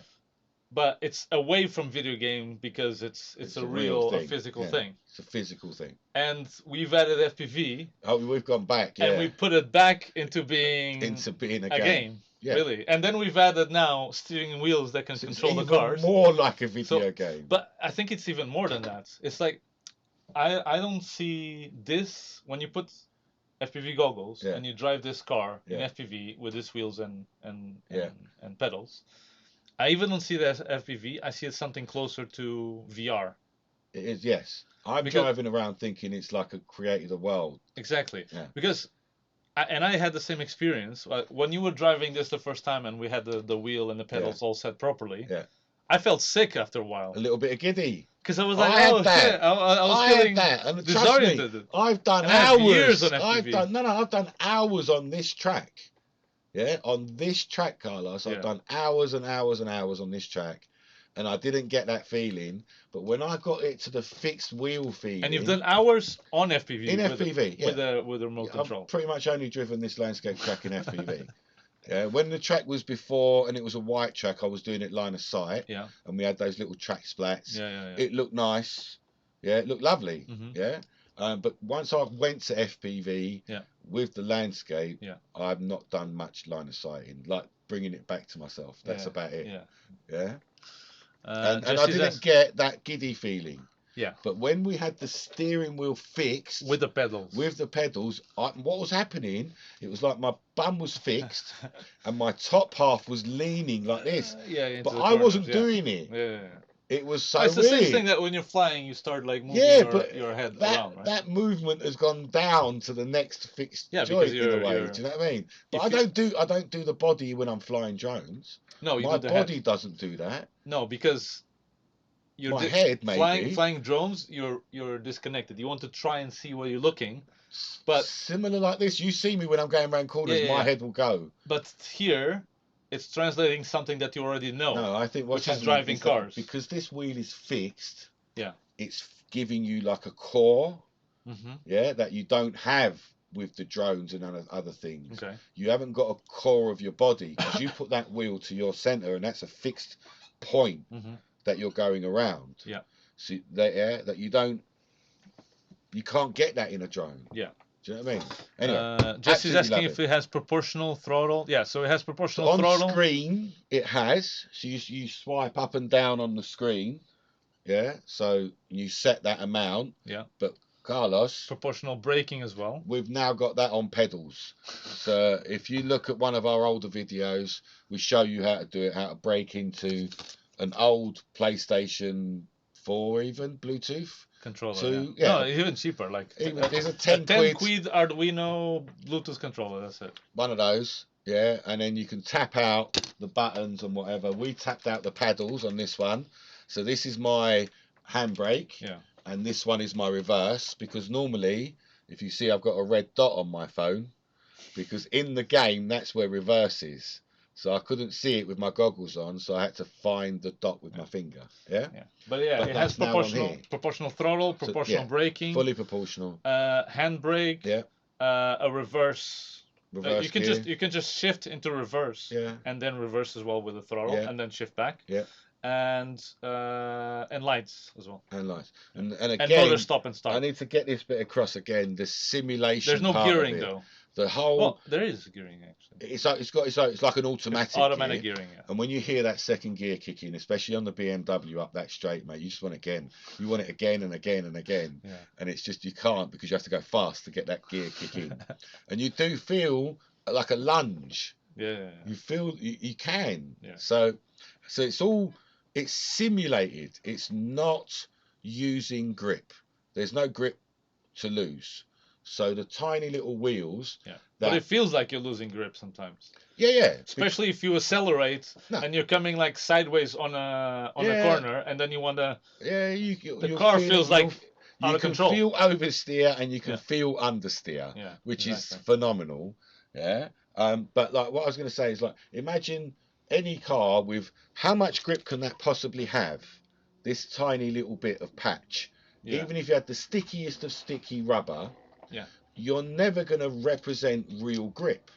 But it's away from video game because it's a real physical thing. It's a physical thing. And we've added FPV. Oh, we've gone back, and we put it back into being a game. Yeah. Really. And then we've added now steering wheels that can control the cars. More like a video game. But I think it's even more than that. It's like I don't see this when you put FPV goggles and you drive this car in FPV with its wheels and pedals. I even don't see it as FPV. I see it something closer to VR. It is, yes. I'm driving around thinking it's like created a world. Exactly. Yeah. Because, I had the same experience. When you were driving this the first time and we had the wheel and the pedals all set properly, I felt sick after a while. A little bit of giddy. Because I was like, shit. I was feeling disoriented. I've done hours on FPV. I've done hours on this track. Yeah, on this track, Carlos, I've done hours and hours and hours on this track, and I didn't get that feeling. But when I got it to the fixed wheel feeling, and you've done hours on FPV with the remote control. I've pretty much only driven this landscape track in FPV. Yeah, when the track was before and it was a white track, I was doing it line of sight. Yeah, and we had those little track splats. Yeah. It looked nice. Yeah, it looked lovely. Mm-hmm. Yeah. But once I went to FPV with the landscape, I've not done much line of sighting, like bringing it back to myself. That's about it. Yeah. And I didn't get that giddy feeling. Yeah. But when we had the steering wheel fixed with the pedals, what was happening? It was like my bum was fixed and my top half was leaning like this. But I wasn't doing it. Yeah. It was so It's the weird. same thing that when you're flying, you start like moving your head around, right? That movement has gone down to the next fixed joint in a way. Do you know what I mean? But I don't do the body when I'm flying drones. No, my body doesn't do that. No, because my head maybe. Flying drones, you're disconnected. You want to try and see where you're looking, but similar like this. You see me when I'm going around corners, my head will go. But here, it's translating something that you already know. No, I think which is driving cars. Because this wheel is fixed. Yeah. It's giving you like a core. Mm-hmm. Yeah, that you don't have with the drones and other things. Okay. You haven't got a core of your body because you put that wheel to your center and that's a fixed point that you're going around. Yeah. So that you can't get that in a drone. Yeah. Do you know what I mean? Anyway, Jesse's asking if it has proportional throttle. Yeah, so it has proportional throttle. On screen, it has. So you swipe up and down on the screen. Yeah, so you set that amount. Yeah. But Carlos, proportional braking as well. We've now got that on pedals. So if you look at one of our older videos, we show you how to do it, how to brake into an old PlayStation 4 even Bluetooth controller. No, even cheaper. Like there's a 10 quid Arduino Bluetooth controller. That's it. One of those. Yeah, and then you can tap out the buttons and whatever. We tapped out the paddles on this one. So this is my handbrake. Yeah. And this one is my reverse, because normally, if you see, I've got a red dot on my phone, because in the game, that's where reverse is. So I couldn't see it with my goggles on, so I had to find the dot with my finger. Yeah? But it has proportional throttle, proportional braking. Fully proportional. Handbrake. Yeah. A reverse. Reverse you can just shift into reverse. Yeah. And then reverse as well with the throttle, and then shift back. Yeah. And lights as well. And lights. And again, motor stop and start. I need to get this bit across again. The simulation. There's no gearing though. The whole. Well, there is gearing actually. It's like an automatic. It's automatic gearing. Yeah. And when you hear that second gear kick in, especially on the BMW up that straight, mate, you just want it again. You want it again and again and again. Yeah. And it's just you can't because you have to go fast to get that gear kick in. And you do feel like a lunge. Yeah. You feel you can. Yeah. So it's simulated. It's not using grip. There's no grip to lose. So the tiny little wheels. Yeah. But it feels like you're losing grip sometimes. Yeah. Especially if you accelerate and you're coming like sideways on a corner, and then you want to. Yeah, the car feels like out of control. You can feel oversteer and you can feel understeer, which is phenomenal. Yeah. But like what I was going to say is like imagine any car with how much grip can that possibly have? This tiny little bit of patch. Yeah. Even if you had the stickiest of sticky rubber. Yeah. You're never going to represent real grip.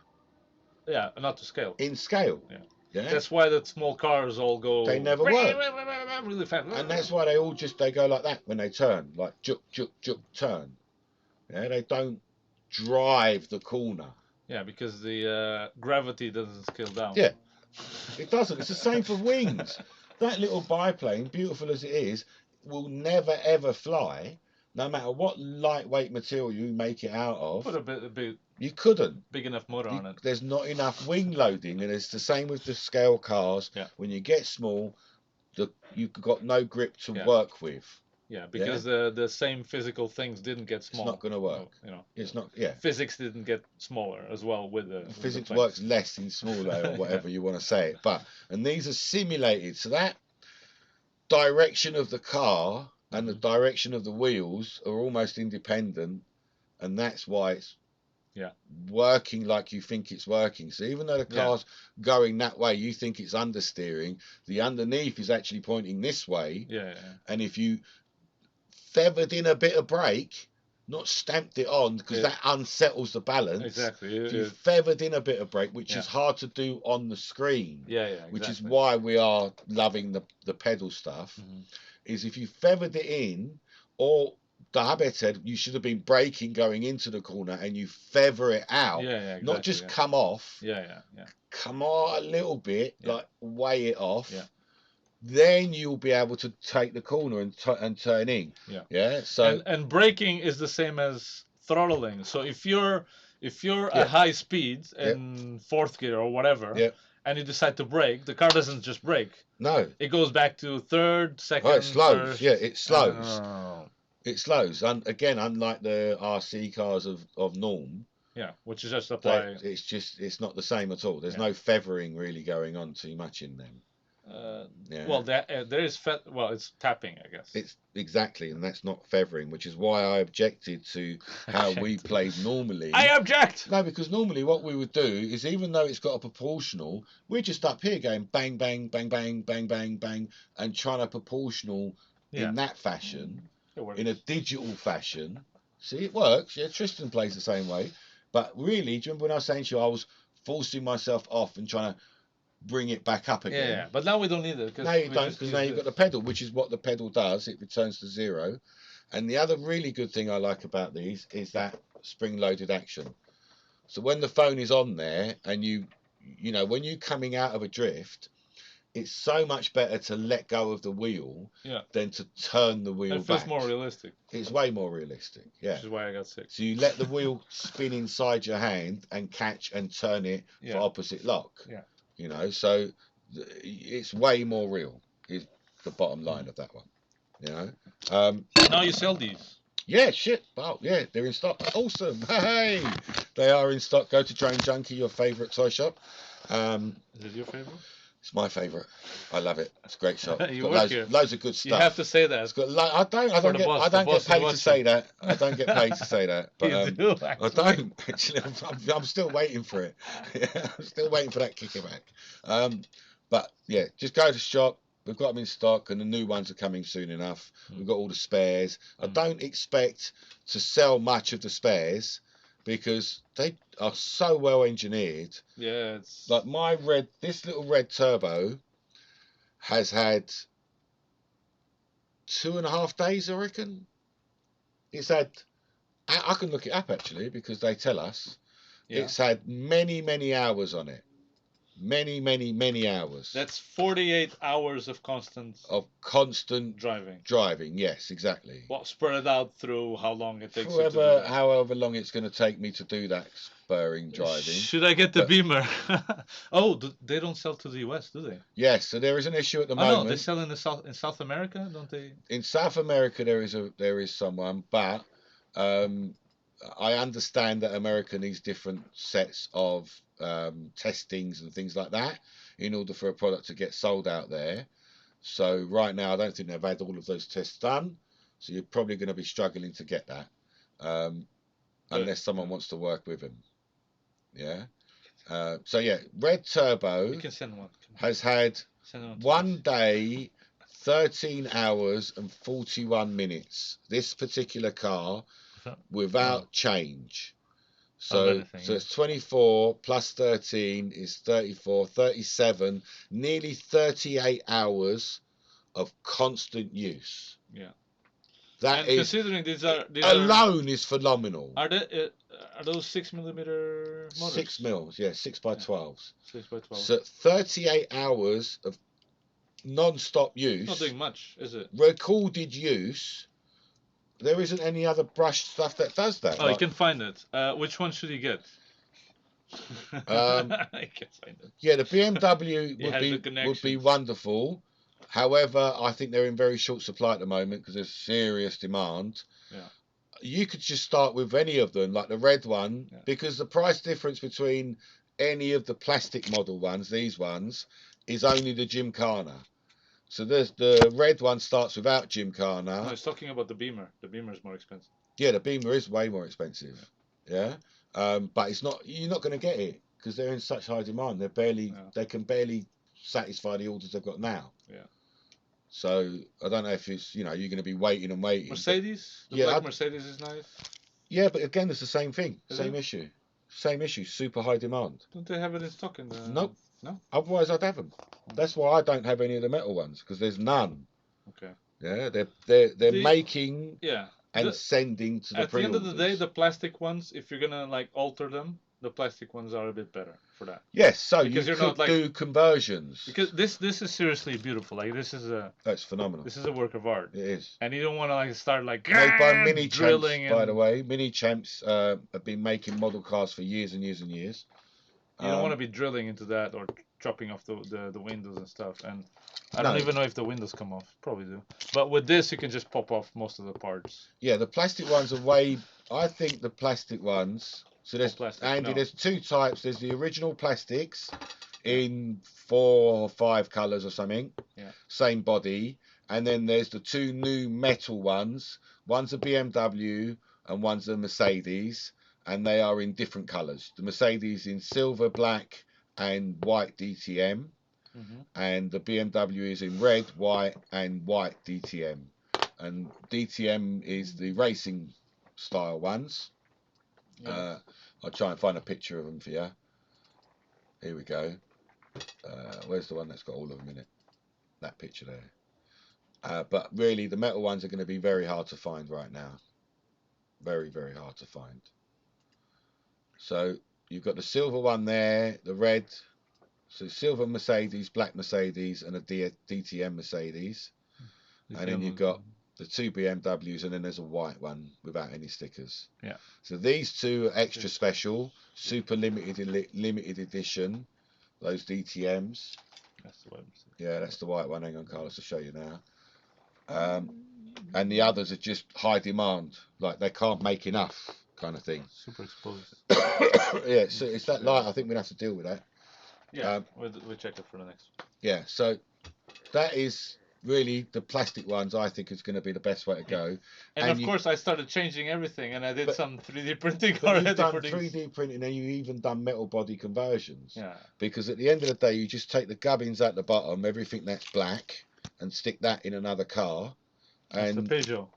Yeah, not to scale. In scale. Yeah. That's why the small cars all go. They never work. Really fast. And that's why they go like that when they turn, like juk, juk, juk, turn. Yeah, they don't drive the corner. Yeah, because the gravity doesn't scale down. Yeah, it doesn't. It's the same for wings. That little biplane, beautiful as it is, will never ever fly. No matter what lightweight material you make it out of, put a bit. You couldn't. Big enough motor on it. There's not enough wing loading, and it's the same with the scale cars. Yeah. When you get small, you've got no grip to work with. Yeah, because the same physical things didn't get small. It's not going to work. You know, it's not. Yeah. Physics didn't get smaller as well with the. Physics works less in smaller or whatever you want to say it, and these are simulated, so that direction of the car and the direction of the wheels are almost independent, and that's why it's working like you think it's working. So even though the car's going that way, you think it's understeering, the underneath is actually pointing this way. Yeah. And if you feathered in a bit of brake, not stamped it on, because that unsettles the balance. Exactly. If you feathered in a bit of brake, which is hard to do on the screen. Yeah, exactly. Which is why we are loving the pedal stuff. Mm-hmm. Is if you feathered it in, or the Habet said you should have been braking going into the corner and you feather it out. Yeah, exactly, not just come off. Yeah. Come on a little bit, like weigh it off. Yeah. Then you'll be able to take the corner and turn in. Yeah. So and braking is the same as throttling. So if you're at high speed in fourth gear or whatever, and you decide to brake, the car doesn't just brake. No. It goes back to third, second. Oh, it slows. First. Yeah, it slows. It slows. And again, unlike the RC cars of norm. Yeah, which is just apply. It's not the same at all. There's no feathering really going on too much in them. Well, there is it's tapping, I guess. It's exactly, and that's not feathering, which is why I objected to how we played normally. I object. No, because normally what we would do is, even though it's got a proportional, we're just up here going bang, bang, bang, bang, bang, bang, bang, and trying to proportional in that fashion, in a digital fashion. See, it works. Yeah, Tristan plays the same way. But really, do you remember when I was saying to you, I was forcing myself off and trying to bring it back up again? Yeah, but now we don't need it. No, you don't, because now you've got the pedal, which is what the pedal does. It returns to zero. And the other really good thing I like about these is that spring-loaded action. So when the phone is on there, and you know, when you're coming out of a drift, it's so much better to let go of the wheel than to turn the wheel back. It feels more realistic. It's way more realistic, yeah. Which is why I got sick. So you let the wheel spin inside your hand and catch and turn it for opposite lock. Yeah. You know, so it's way more real, is the bottom line of that one. You know. Now you sell these. Yeah, shit. Wow, yeah, they're in stock. Awesome. Hey, they are in stock. Go to Drone Junkie, your favourite toy shop. Is it your favourite? It's my favourite. I love it. It's a great shop. It's you got work loads of good stuff. You have to say that. It's got I don't get paid to say that. I don't get paid to say that. But you do, I don't actually. I'm still waiting for it. Yeah, I'm still waiting for that kickback. But yeah, just go to the shop. We've got them in stock, and the new ones are coming soon enough. We've got all the spares. I don't expect to sell much of the spares, because they are so well engineered. Yeah, it's like this little red turbo has had 2.5 days, I reckon. It's had, I can look it up actually, because they tell us. it's had many hours on it. Many hours. That's 48 hours of constant driving. Yes, exactly. Well, spread it out through how long it takes you to do that. However long it's going to take me to do that spurring driving. Should I get the Beamer? Oh, they don't sell to the US, do they? Yes, so there is an issue at the moment. No, they sell in South America, don't they? In South America there is someone, but I understand that America needs different sets of testings and things like that in order for a product to get sold out there. So right now I don't think they've had all of those tests done. So you're probably going to be struggling to get that unless someone wants to work with them. Yeah. So yeah, Red Turbo has had 1 day, 13 hours and 41 minutes. This particular car without change. So it's 24 plus 13 is 34, 37, nearly 38 hours of constant use. Yeah. That is, considering these alone is phenomenal. Are those 6mm motors? 6 mils, yeah, 6x12s. 6x12. So 38 hours of non-stop use. Not doing much, is it? Recorded use. There isn't any other brush stuff that does that. Oh, you can find it. Which one should you get? I can find it. Yeah, the BMW would be wonderful. However, I think they're in very short supply at the moment because there's serious demand. Yeah. You could just start with any of them, like the red one, because the price difference between any of the plastic model ones, these ones, is only the Gymkhana. So the red one starts without Gymkhana. No, I was talking about the Beamer. The Beamer is more expensive. Yeah, the Beamer is way more expensive. Yeah. But you're not going to get it because they're in such high demand. They can barely satisfy the orders they've got now. Yeah. So I don't know if it's, you're going to be waiting and waiting. Mercedes? The black Mercedes is nice. Yeah, but again, it's the same thing. Same issue. Super high demand. Don't they have it in stock in the... Nope. No? Otherwise I'd have them. That's why I don't have any of the metal ones, because there's none. Okay. Yeah, they're making and sending to the At the end of the day, the plastic ones, if you're going to alter them, the plastic ones are a bit better for that. Yes, so because you could do conversions. Because this is seriously beautiful. This is that's phenomenal. This is a work of art. It is. And you don't want to start made by Mini drilling. Champs, by the way. Mini Champs have been making model cars for years and years and years. You don't want to be drilling into that or chopping off the windows and stuff. And I don't even know if the windows come off. Probably do. But with this, you can just pop off most of the parts. Yeah, the plastic ones are I think the plastic ones. So there's there's two types. There's the original plastics in 4 or 5 colours or something. Yeah. Same body. And then there's the two new metal ones. One's a BMW and one's a Mercedes. And they are in different colours. The Mercedes in silver, black and white DTM. Mm-hmm. And the BMW is in red, white and white DTM. And DTM is the racing style ones. Yeah. I'll try and find a picture of them for you. Here we go. Where's the one that's got all of them in it? That picture there. But really, the metal ones are going to be very hard to find right now. Very, very hard to find. So you've got the silver one there, the red. So silver Mercedes, black Mercedes, and a DTM Mercedes. And then you've got the 2 BMWs, and then there's a white one without any stickers. Yeah. So these two are extra special, super limited edition. Those DTMs. That's the white. Yeah, that's the white one. Hang on, Carlos, I'll show you now. And the others are just high demand, like they can't make enough, kind of thing. Super exposed. Yeah, so it's that light. I think we'll have to deal with that. Yeah, we'll check it for the next one. Yeah, so that is really the plastic ones. I think is going to be the best way to go. And of course, I started changing everything, and I did some 3D printing already. You've done 3D printing, and you even done metal body conversions. Yeah. Because at the end of the day, you just take the gubbins at the bottom, everything that's black, and stick that in another car, and the Peugeot,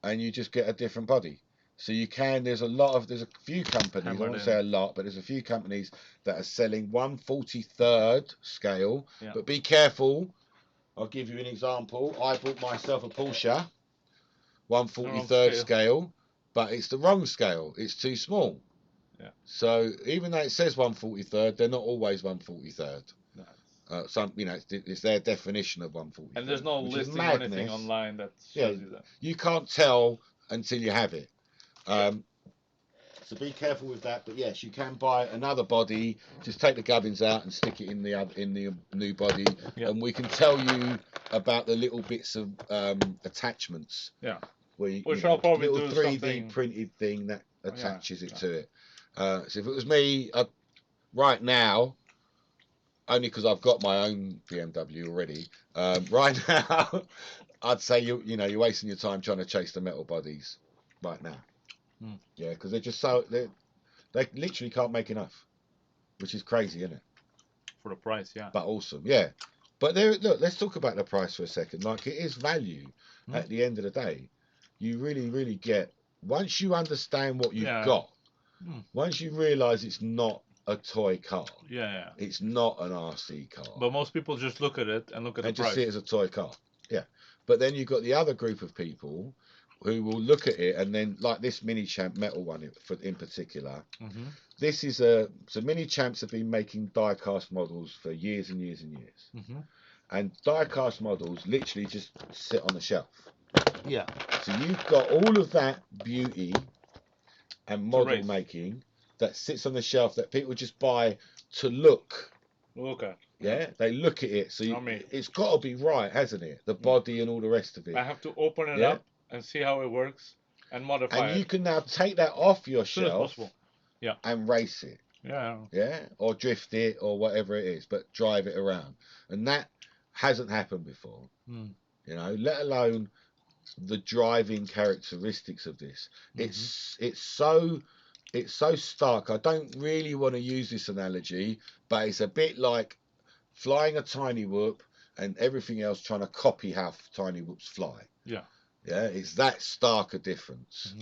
and you just get a different body. So you can. There's a few companies. I won't say a lot, but there's a few companies that are selling 1/43 scale. Yeah. But be careful. I'll give you an example. I bought myself a Porsche, 1/43 scale, but it's the wrong scale. It's too small. Yeah. So even though it says 143rd, they're not always 143rd. No. Some, it's their definition of 143rd. And there's no listing or anything online that shows you that. You can't tell until you have it. So be careful with that. But yes, you can buy another body. Just take the gubbins out and stick it in the new body, and we can tell you about the little bits of attachments. Yeah. Which I'll probably do little 3D printed thing that attaches it to it. So if it was me, right now, only because I've got my own BMW already, right now, I'd say you're wasting your time trying to chase the metal bodies right now. Yeah, because they're just they literally can't make enough, which is crazy, isn't it? For the price, yeah. But awesome, yeah. But look, let's talk about the price for a second. Like, it is value at the end of the day. You really, really get, once you understand what you've got, once you realise it's not a toy car. Yeah. It's not an RC car. But most people just look at it and look at the price. And just see it as a toy car. Yeah. But then you've got the other group of people who will look at it, and then, like this Mini Champ metal one in particular, this is so Mini Champs have been making die-cast models for years and years and years. And die-cast models literally just sit on the shelf. Yeah. So you've got all of that beauty and model making that sits on the shelf that people just buy to look. Okay. Yeah, they look at it. So it's got to be right, hasn't it? The body and all the rest of it. I have to open it up and see how it works and modify it. And you can now take that off your shelf and race it. Yeah. Yeah, or drift it or whatever it is, but drive it around. And that hasn't happened before. Let alone the driving characteristics of this. It's so stark. I don't really want to use this analogy, but it's a bit like flying a tiny whoop and everything else trying to copy how tiny whoops fly. Yeah, it's that stark a difference.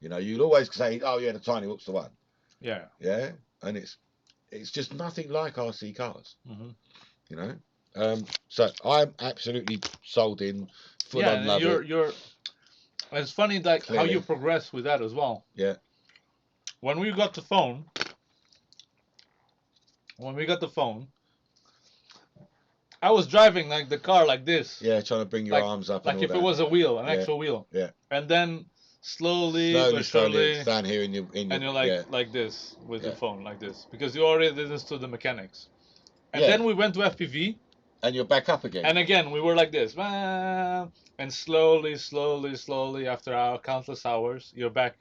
You'll always say, oh yeah, the tiny whoop's the one. Yeah, and it's just nothing like RC cars. So I'm absolutely sold in. Full on love it. It's funny like how you progress with that as well. Yeah. When we got the phone, I was driving like the car like this. Yeah, trying to bring your arms up. Like if it was a wheel, an actual wheel. Yeah. And then slowly stand here in your and you're like this with the phone, like this, because you already understood the mechanics. And then we went to FPV. And you're back up again. And again, we were like this. And slowly, after our countless hours, you're back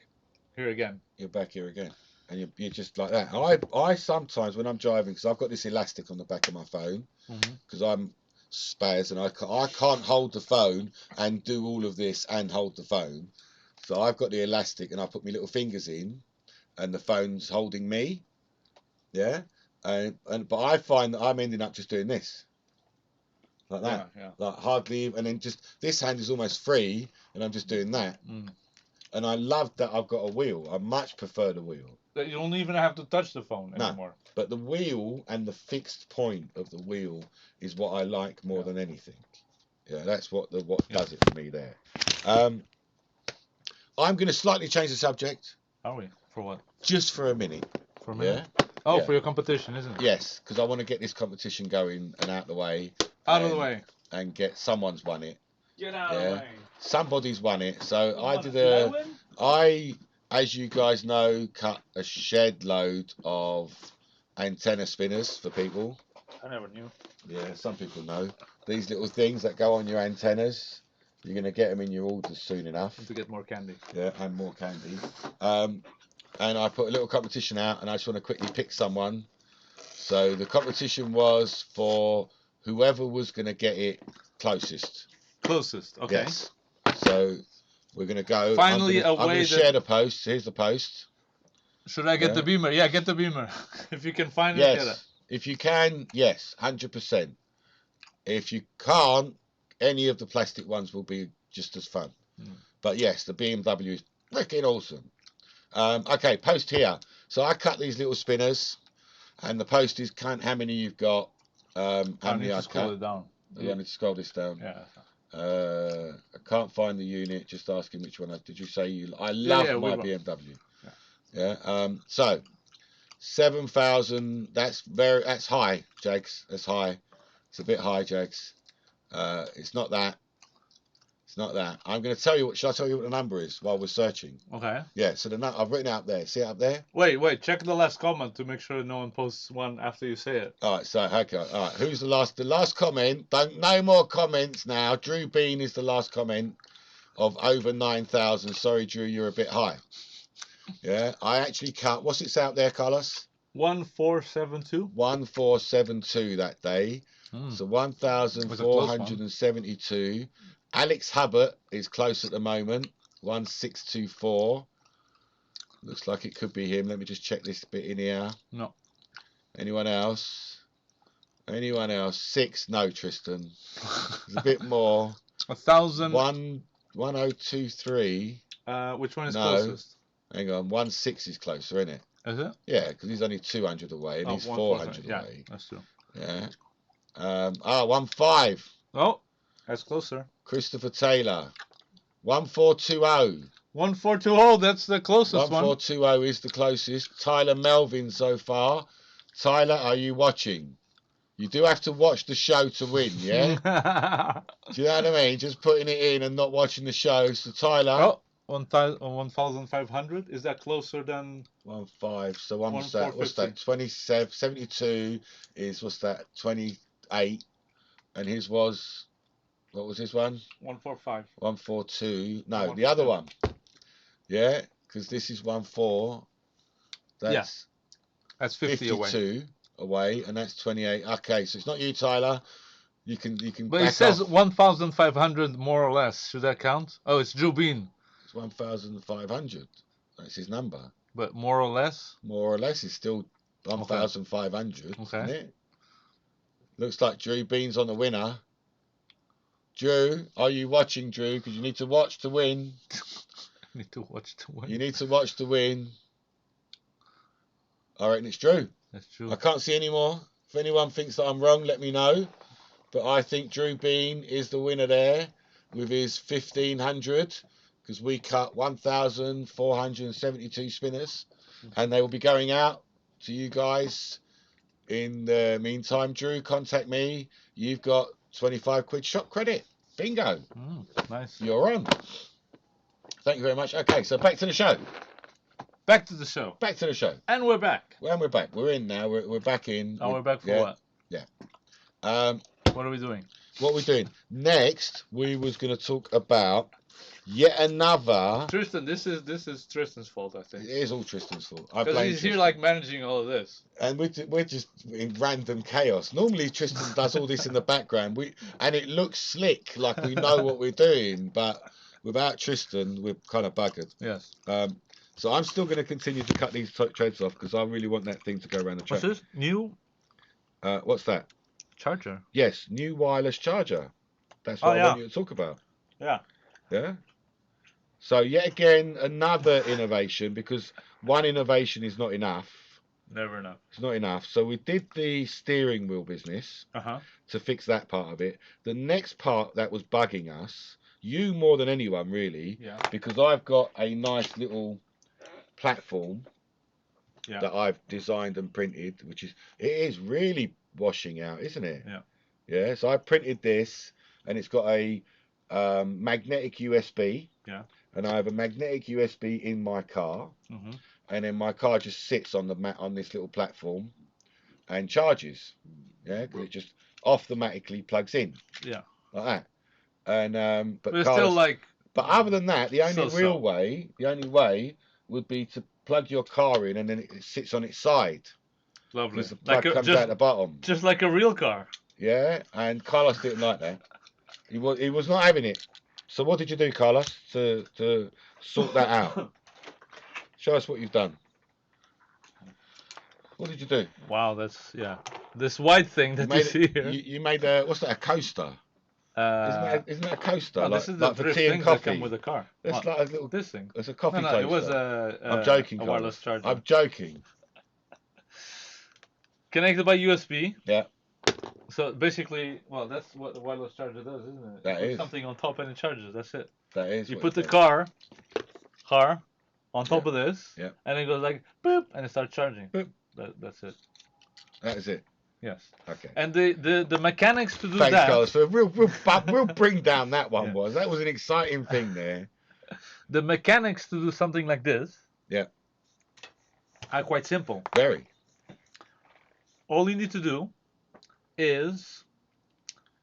here again. You're back here again. And you're just like that. I sometimes, when I'm driving, because I've got this elastic on the back of my phone, because I'm spaz and I can't hold the phone and do all of this and hold the phone. So I've got the elastic and I put my little fingers in and the phone's holding me. Yeah. But I find that I'm ending up just doing this. Like that, like hardly, and then just this hand is almost free, and I'm just doing that. And I love that I've got a wheel. I much prefer the wheel. That you don't even have to touch the phone anymore. But the wheel and the fixed point of the wheel is what I like more than anything. Yeah, that's what does it for me there. I'm going to slightly change the subject. Are we? For what? Just for a minute. For a minute? Yeah. Oh, for your competition, isn't it? Yes, because I want to get this competition going and out of the way. Out of the way. And get someone's won it. Get out of the way. Somebody's won it. So as you guys know, cut a shed load of antenna spinners for people. I never knew. Yeah, some people know. These little things that go on your antennas. You're going to get them in your orders soon enough. To get more candy. Yeah, and more candy. And I put a little competition out, and I just want to quickly pick someone. So the competition was for whoever was going to get it closest. Closest, okay. Yes. So we're going to go. Finally, I'm going to share the post. Here's the post. Should I get the beamer? Yeah, get the beamer. If you can find it, get it. If you can, yes, 100%. If you can't, any of the plastic ones will be just as fun. But yes, the BMW is freaking awesome. Okay, post here. So I cut these little spinners, and the post is count how many you've got. I need to scroll it down. You want me to scroll this down? Yeah. I can't find the unit. Just asking which one. Did you say you? I love my BMW. Yeah. So 7,000. That's high, Jags. That's high. It's a bit high, Jags. It's not that. It's not that. I'm going to tell you shall I tell you what the number is while we're searching? Okay. Yeah, so I've written it up there. See it up there? Wait. Check the last comment to make sure no one posts one after you say it. All right, so, okay. All right, who's the last? The last comment. No more comments now. Drew Bean is the last comment of over 9,000. Sorry, Drew, you're a bit high. Yeah, I actually cut. What's it out there, Carlos? 1472. 1472 that day. So 1,472. Alex Hubbard is close at the moment. 1624. Looks like it could be him. Let me just check this bit in here. No. Anyone else? Anyone else? 6. No, Tristan. It's a bit more. 1,000. 1023. Which one is closest? Hang on. 16 is closer, isn't it? Is it? Yeah, because he's only 200 away and he's 400 away. Yeah, that's true. Yeah. 15. Oh, that's closer. Christopher Taylor. 1420. 1420, that's the closest 1420 is the closest. Tyler Melvin so far. Tyler, are you watching? You do have to watch the show to win, yeah? Do you know what I mean? Just putting it in and not watching the show. So Tyler. 1,500. Is that closer than 15? So what's that? 27, 72 is what's that? 28, and his was what was his one? 145. 142. No, the other one. Yeah, because this is 14. That's 52 away, and that's 28. Okay, so it's not you, Tyler. You can. But it says 1,500 more or less. Should that count? Oh, it's Drew Bean. 1,500. That's his number. But more or less? More or less is still 1,500, okay. Isn't it? Looks like Drew Bean's on the winner. Drew, are you watching, Drew? Because you need to watch to win. You need to watch to win. You need to watch to win. I reckon it's Drew. That's true. I can't see any more. If anyone thinks that I'm wrong, let me know. But I think Drew Bean is the winner there with his 1,500. Because we cut 1,472 spinners, and they will be going out to you guys. In the meantime, Drew, contact me. You've got 25 quid shop credit. Bingo. Nice. You're on. Thank you very much. Okay, so back to the show. Back to the show. Back to the show. And we're back. And we're back. We're in now. We're back in. Oh, we're back for what? Yeah. What are we doing? What we're doing next? We was going to talk about. Yet another. Tristan, this is Tristan's fault, I think. It is all Tristan's fault. Because he's here like managing all of this. And we're just in random chaos. Normally Tristan does all this in the background. And it looks slick, like we know what we're doing. But without Tristan, we're kind of buggered. Yes. So I'm still going to continue to cut these treads off because I really want that thing to go around the track. What's this? New? What's that? Charger. Yes, new wireless charger. That's what I want you to talk about. Yeah. Yeah. So yet again, another innovation, because one innovation is not enough. Never enough. It's not enough. So we did the steering wheel business to fix that part of it. The next part that was bugging us, you more than anyone really, because I've got a nice little platform that I've designed and printed, it is really washing out, isn't it? Yeah. Yeah. So I printed this, and it's got a magnetic USB. Yeah. And I have a magnetic USB in my car, and then my car just sits on this little platform and charges. Yeah, because it just automatically plugs in. Yeah. Like that. And but it's still like. But other than that, the only way would be to plug your car in, and then it sits on its side. Lovely. Because the plug comes out the bottom. Just like a real car. Yeah, and Carlos didn't like that. He was not having it. So what did you do, Carlos, to sort that out? Show us what you've done. What did you do? Wow, that's this white thing that you see here. You made what's that? A coaster? Isn't that a coaster? This is the tea and coffee that come with a car. It's like a little. This thing. It's a coffee toaster. It was I'm joking. A wireless charger. I'm joking. Connected by USB. Yeah. So basically, well, that's what the wireless charger does, isn't it? That is. Something on top and it charges. That's it. That is. You put the car on top of this, Yeah. and it goes like boop, and it starts charging. Boop. That's it. That is it. Yes. Okay. And the mechanics to do Thanks, that. Carlos. So we'll bring down that one. Yeah. That was an exciting thing there. The mechanics to do something like this. Yeah. Are quite simple. Very. All you need to do is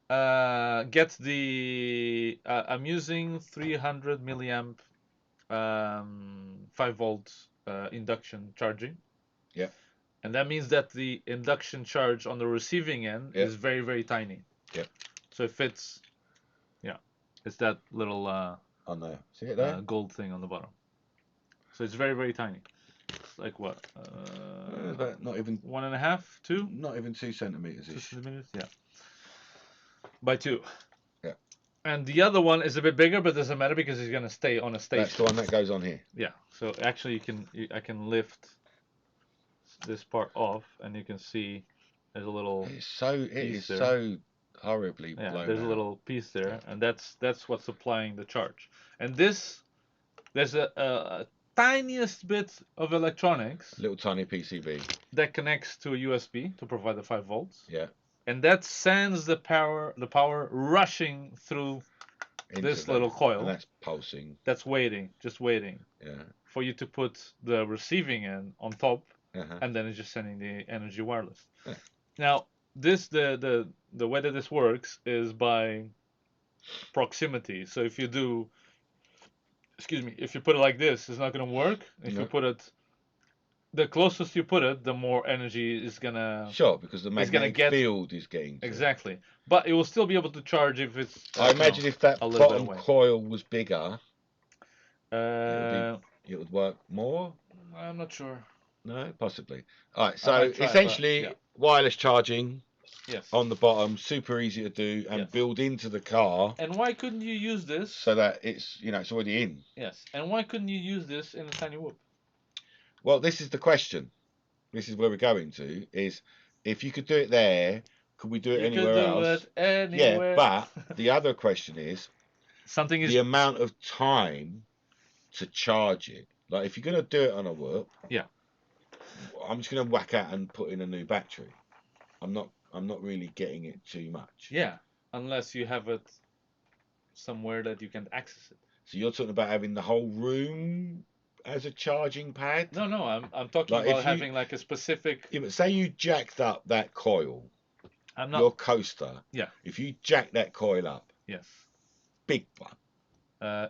get the. I'm using 300 milliamp 5 volts induction charging. Yeah. And that means that the induction charge on the receiving end is very, very tiny. Yeah. So it fits. Yeah. It's that little on there. See it there? Gold thing on the bottom. So it's very, very tiny. It's like what? About not even 1.5, 2? Not even 2 centimeters. 2 centimeters, yeah. By 2. Yeah. And the other one is a bit bigger, but doesn't matter because it's gonna stay on a station. That's the one that goes on here. Yeah. So actually, I can lift this part off, and you can see there's a little. It is so horribly blown out. There's a little piece there, and that's what's supplying the charge. And there's a tiniest bit of electronics. A little tiny PCB. That connects to a USB to provide the 5 volts. Yeah. And that sends the power rushing through this little coil. And that's pulsing. That's just waiting. Yeah. For you to put the receiving end on top, and then it's just sending the energy wireless. Yeah. Now, the way that this works is by proximity. So if you put it like this, it's not going to work. If you put it, the closest you put it, the more energy is gonna. Sure, because the magnetic field is getting. Exactly, but it will still be able to charge if it's. I imagine if that bottom coil was bigger, it would work more. I'm not sure. No, possibly. All right, so essentially, wireless charging. Yes. On the bottom, super easy to do and build into the car. And why couldn't you use this? So that it's it's already in. Yes. And why couldn't you use this in a tiny whoop? Well, this is the question. This is where we're going to. Is if you could do it there, could we do it anywhere else? Anywhere. Yeah, but the other question is the amount of time to charge it. Like if you're gonna do it on a whoop, I'm just gonna whack out and put in a new battery. I'm not really getting it too much. Yeah, unless you have it somewhere that you can access it. So you're talking about having the whole room as a charging pad? No, I'm talking about having like a specific. Yeah, but say you jacked up that coil. Your coaster. Yeah. If you jack that coil up. Yes. Big one.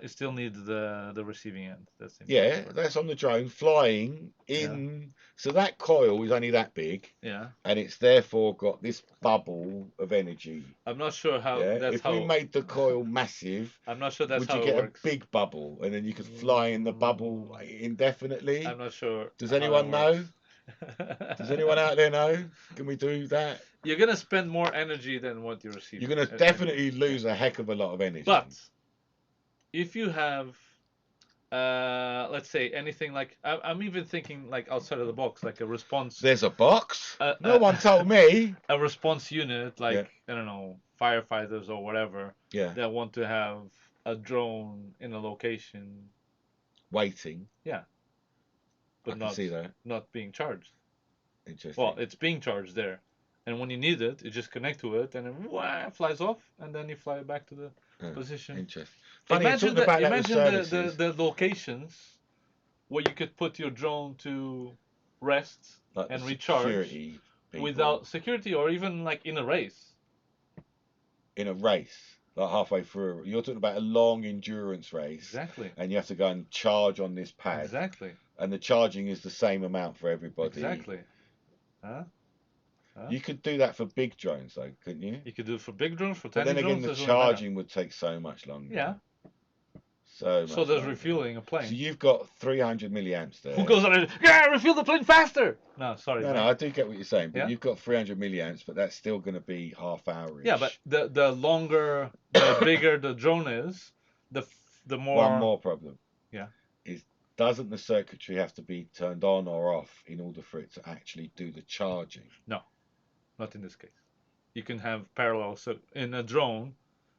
It still needs the receiving end. That's on the drone flying in. Yeah. So that coil is only that big. Yeah. And it's therefore got this bubble of energy. I'm not sure how. Yeah? If we made the coil massive, I'm not sure that's how it works. Would you get a big bubble and then you could fly in the bubble indefinitely? I'm not sure. Does anyone know? Does anyone out there know? Can we do that? You're gonna spend more energy than what you receive. You're gonna definitely lose a heck of a lot of energy. But if you have, let's say anything like, I'm even thinking like outside of the box, like a response. There's a box? No one told me. A response unit, like, I don't know, firefighters or whatever. Yeah. That want to have a drone in a location. Waiting. Yeah. But not being charged. Interesting. Well, it's being charged there. And when you need it, you just connect to it and it flies off and then you fly back to the position. Interesting. Imagine the locations where you could put your drone to rest and recharge without security or even like in a race. In a race, like halfway through. You're talking about a long endurance race. Exactly. And you have to go and charge on this pad. Exactly. And the charging is the same amount for everybody. Exactly. You could do that for big drones, though, couldn't you? You could do it for big drones, for tiny drones. But then again, the charging would take so much longer. Yeah. So there's refueling a plane. So you've got 300 milliamps there. Who goes on it? Yeah, refuel the plane faster! No, sorry. No, I do get what you're saying, but you've got 300 milliamps, but that's still going to be half hour. Yeah, but the longer, the bigger the drone is, the more. One more problem. Yeah. Doesn't the circuitry have to be turned on or off in order for it to actually do the charging? No, not in this case. You can have parallel in a drone.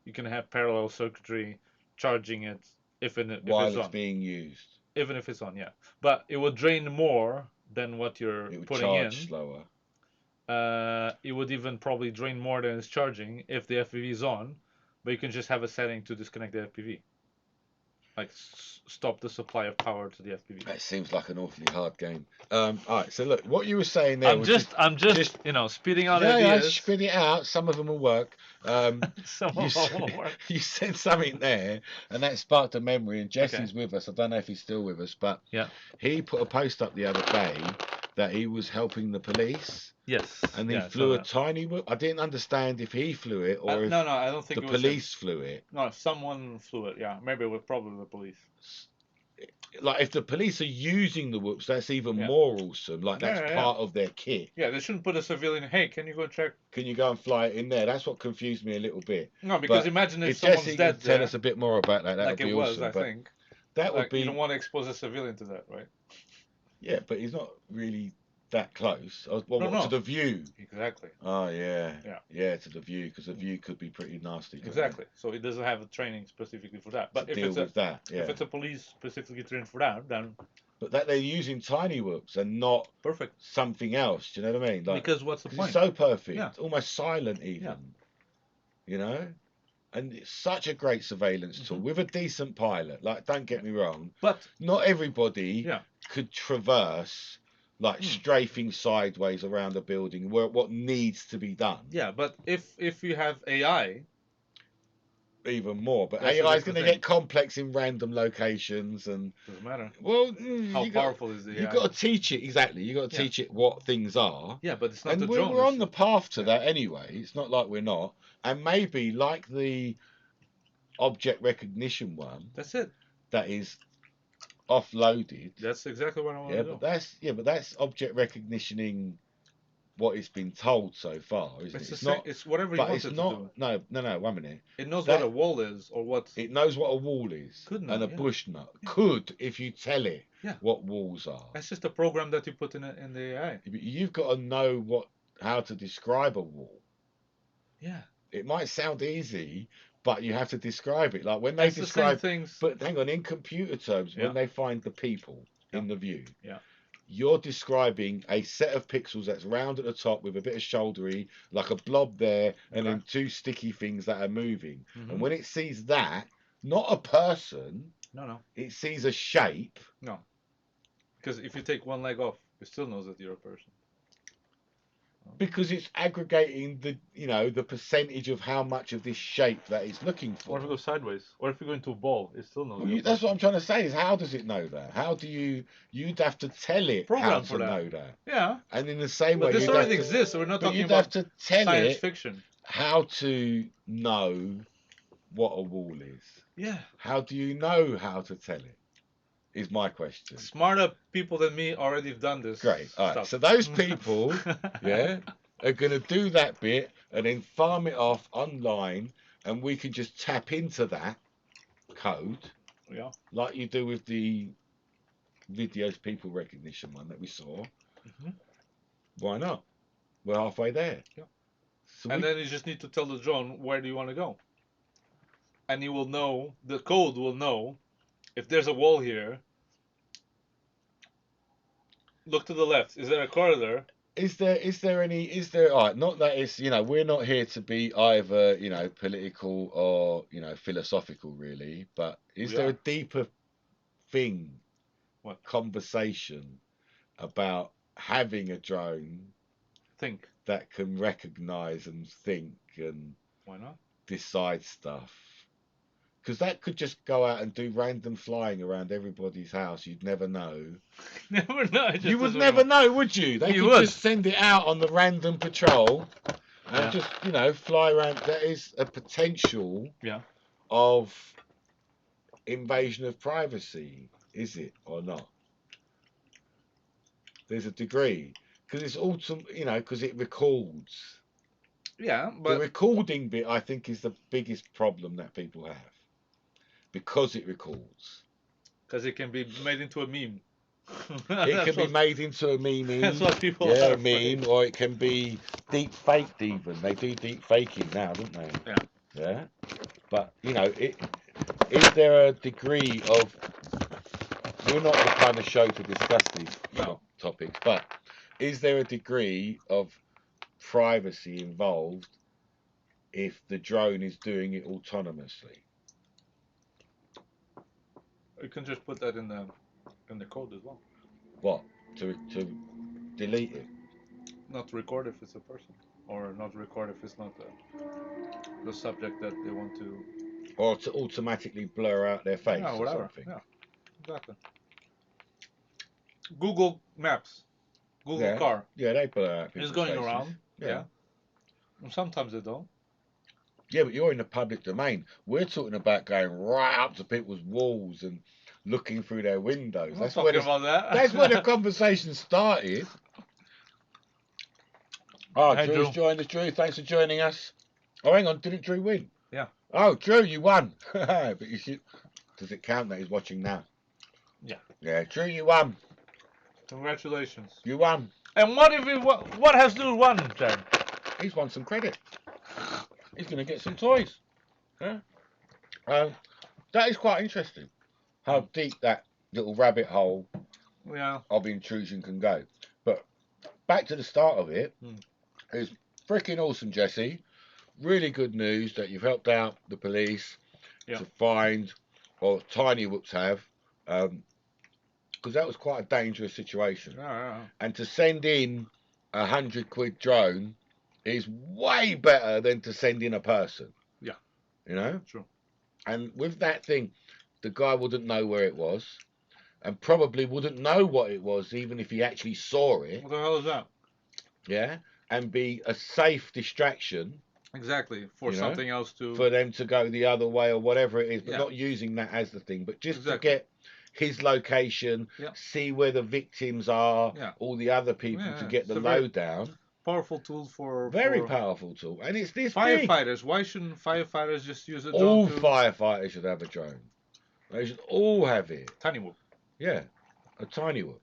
You can have parallel circuitry charging it if while it's on. being used. even if it's on, yeah. But it would drain more than what you're putting in. It would charge slower. It would even probably drain more than it's charging if the FPV is on, but you can just have a setting to disconnect the FPV. Like stop the supply of power to the FPV. That seems like an awfully hard game. All right, so look, what you were saying there I'm just speeding out ideas. Yeah, spit it out. Some of them will work. Some of them will work. You said something there, and that sparked a memory. And Jesse's with us. I don't know if he's still with us, but he put a post up the other day that he was helping the police. Yes. And he flew a tiny whoop. I didn't understand if he flew it or if I don't think the police flew it. No, someone flew it. Yeah, maybe it was probably the police. Like if the police are using the whoops, that's even more awesome. Like that's part of their kit. Yeah, they shouldn't put a civilian. Hey, can you go check? Can you go and fly it in there? That's what confused me a little bit. No, because imagine if someone's Jesse dead. Tell us a bit more about that. That like would be it was, awesome. I think. That would be. You don't want to expose a civilian to that, right? Yeah, but he's not really that close. To the view. Exactly. Oh yeah. Yeah, to the view, because the view could be pretty nasty. Exactly. So it doesn't have a training specifically for that. But if it's if it's a police specifically trained for that, then. But that they're using tiny whoops and not something else. Do you know what I mean? Like, because what's the point? It's so perfect, almost silent even. Yeah. You know, and it's such a great surveillance tool with a decent pilot. Like, don't get me wrong, but not everybody could traverse. Like strafing sideways around a building, where what needs to be done. Yeah, but if you have AI, even more. But AI is going to get complex in random locations, and doesn't matter. Well, how powerful is the AI? You've got to teach it exactly. You've got to teach it what things are. Yeah, but it's not and the drone. We're on the path to that anyway. It's not like we're not. And maybe like the object recognition one. That's it. That is offloaded. That's exactly what I want to do. But that's object recognitioning what it's been told so far, isn't it? It's not. It's whatever you want it to do. No. 1 minute. It knows what a wall is, or what. It knows what a wall is. And a bush nut could if you tell it what walls are. That's just a program that you put in the AI. You've got to know how to describe a wall. Yeah. It might sound easy, but you have to describe it. Like when they describe things. But hang on, in computer terms, when they find the people in the view, you're describing a set of pixels that's round at the top with a bit of shouldery, like a blob there, and then two sticky things that are moving. And when it sees that, not a person, it sees a shape. No, because if you take one leg off, it still knows that you're a person. Because it's aggregating the percentage of how much of this shape that it's looking for. Or if you go sideways, or if you go into a ball, it still knows. That's what I'm trying to say. Is how does it know that? How do you'd have to tell it how to know that? Yeah. And in the same way, this already exists. So we're not talking about you'd have to tell science fiction. How to know what a wall is? Yeah. How do you know how to tell it? Is my question. Smarter people than me already have done this. Great. All right. So those people, are going to do that bit and then farm it off online, and we can just tap into that code. Yeah. Like you do with the videos people recognition one that we saw. Why not? We're halfway there. Yeah. So then you just need to tell the drone where do you want to go, and he will know. The code will know. If there's a wall here, look to the left. Is there a corridor? Is there all right, not that it's, we're not here to be either, political or, philosophical really, but is there a deeper thing, conversation about having a drone that can recognize and think and why not decide stuff? Because that could just go out and do random flying around everybody's house. You'd never know. Never know. You would never know, would you? They could just send it out on the random patrol and just, fly around. There is a potential of invasion of privacy, is it or not? There's a degree. Because it's also, because it records. Yeah, but... The recording bit, I think, is the biggest problem that people have. Because it records. Because it can be made into a meme. It can be made into a meme. That's what people are meme, or it can be deep faked even. They do deep faking now, don't they? Yeah. Yeah. But, is there a degree of we're not the kind of show to discuss these topics, but is there a degree of privacy involved if the drone is doing it autonomously? You can just put that in the code as well. What? To delete it? Not record if it's a person, or not record if it's not the subject that they want to. Or to automatically blur out their face or something. Yeah, exactly. Google Maps, Google Car. Yeah, they blur out people's It's going faces. around. Yeah. And sometimes they don't. Yeah, but you're in the public domain. We're talking about going right up to people's walls and looking through their windows. That's where the conversation started. Oh, hey, Drew's joined us. Drew, thanks for joining us. Oh, hang on, didn't Drew win? Yeah. Oh, Drew, you won. But you should. Does it count that he's watching now? Yeah. Yeah, Drew, you won. Congratulations. You won. And what if what has Drew won, Jen? He's won some credit. He's going to get some toys. Yeah. That is quite interesting. How deep that little rabbit hole of intrusion can go. But back to the start of it. It's freaking awesome, Jesse. Really good news that you've helped out the police to find, or Tiny Whoops have, because that was quite a dangerous situation. And to send in £100 drone is way better than to send in a person. Yeah. You know? True. And with that thing, the guy wouldn't know where it was, and probably wouldn't know what it was even if he actually saw it. What the hell is that? Yeah. And be a safe distraction. Exactly. For something else to... For them to go the other way or whatever it is, but not using that as the thing, but just to get his location, see where the victims are, all the other people to get the lowdown. Powerful tool for... Very powerful tool. And it's this firefighters. Big. Why shouldn't firefighters just use a drone? All firefighters should have a drone. They should all have it. Tiny whoop. Yeah. A tiny whoop.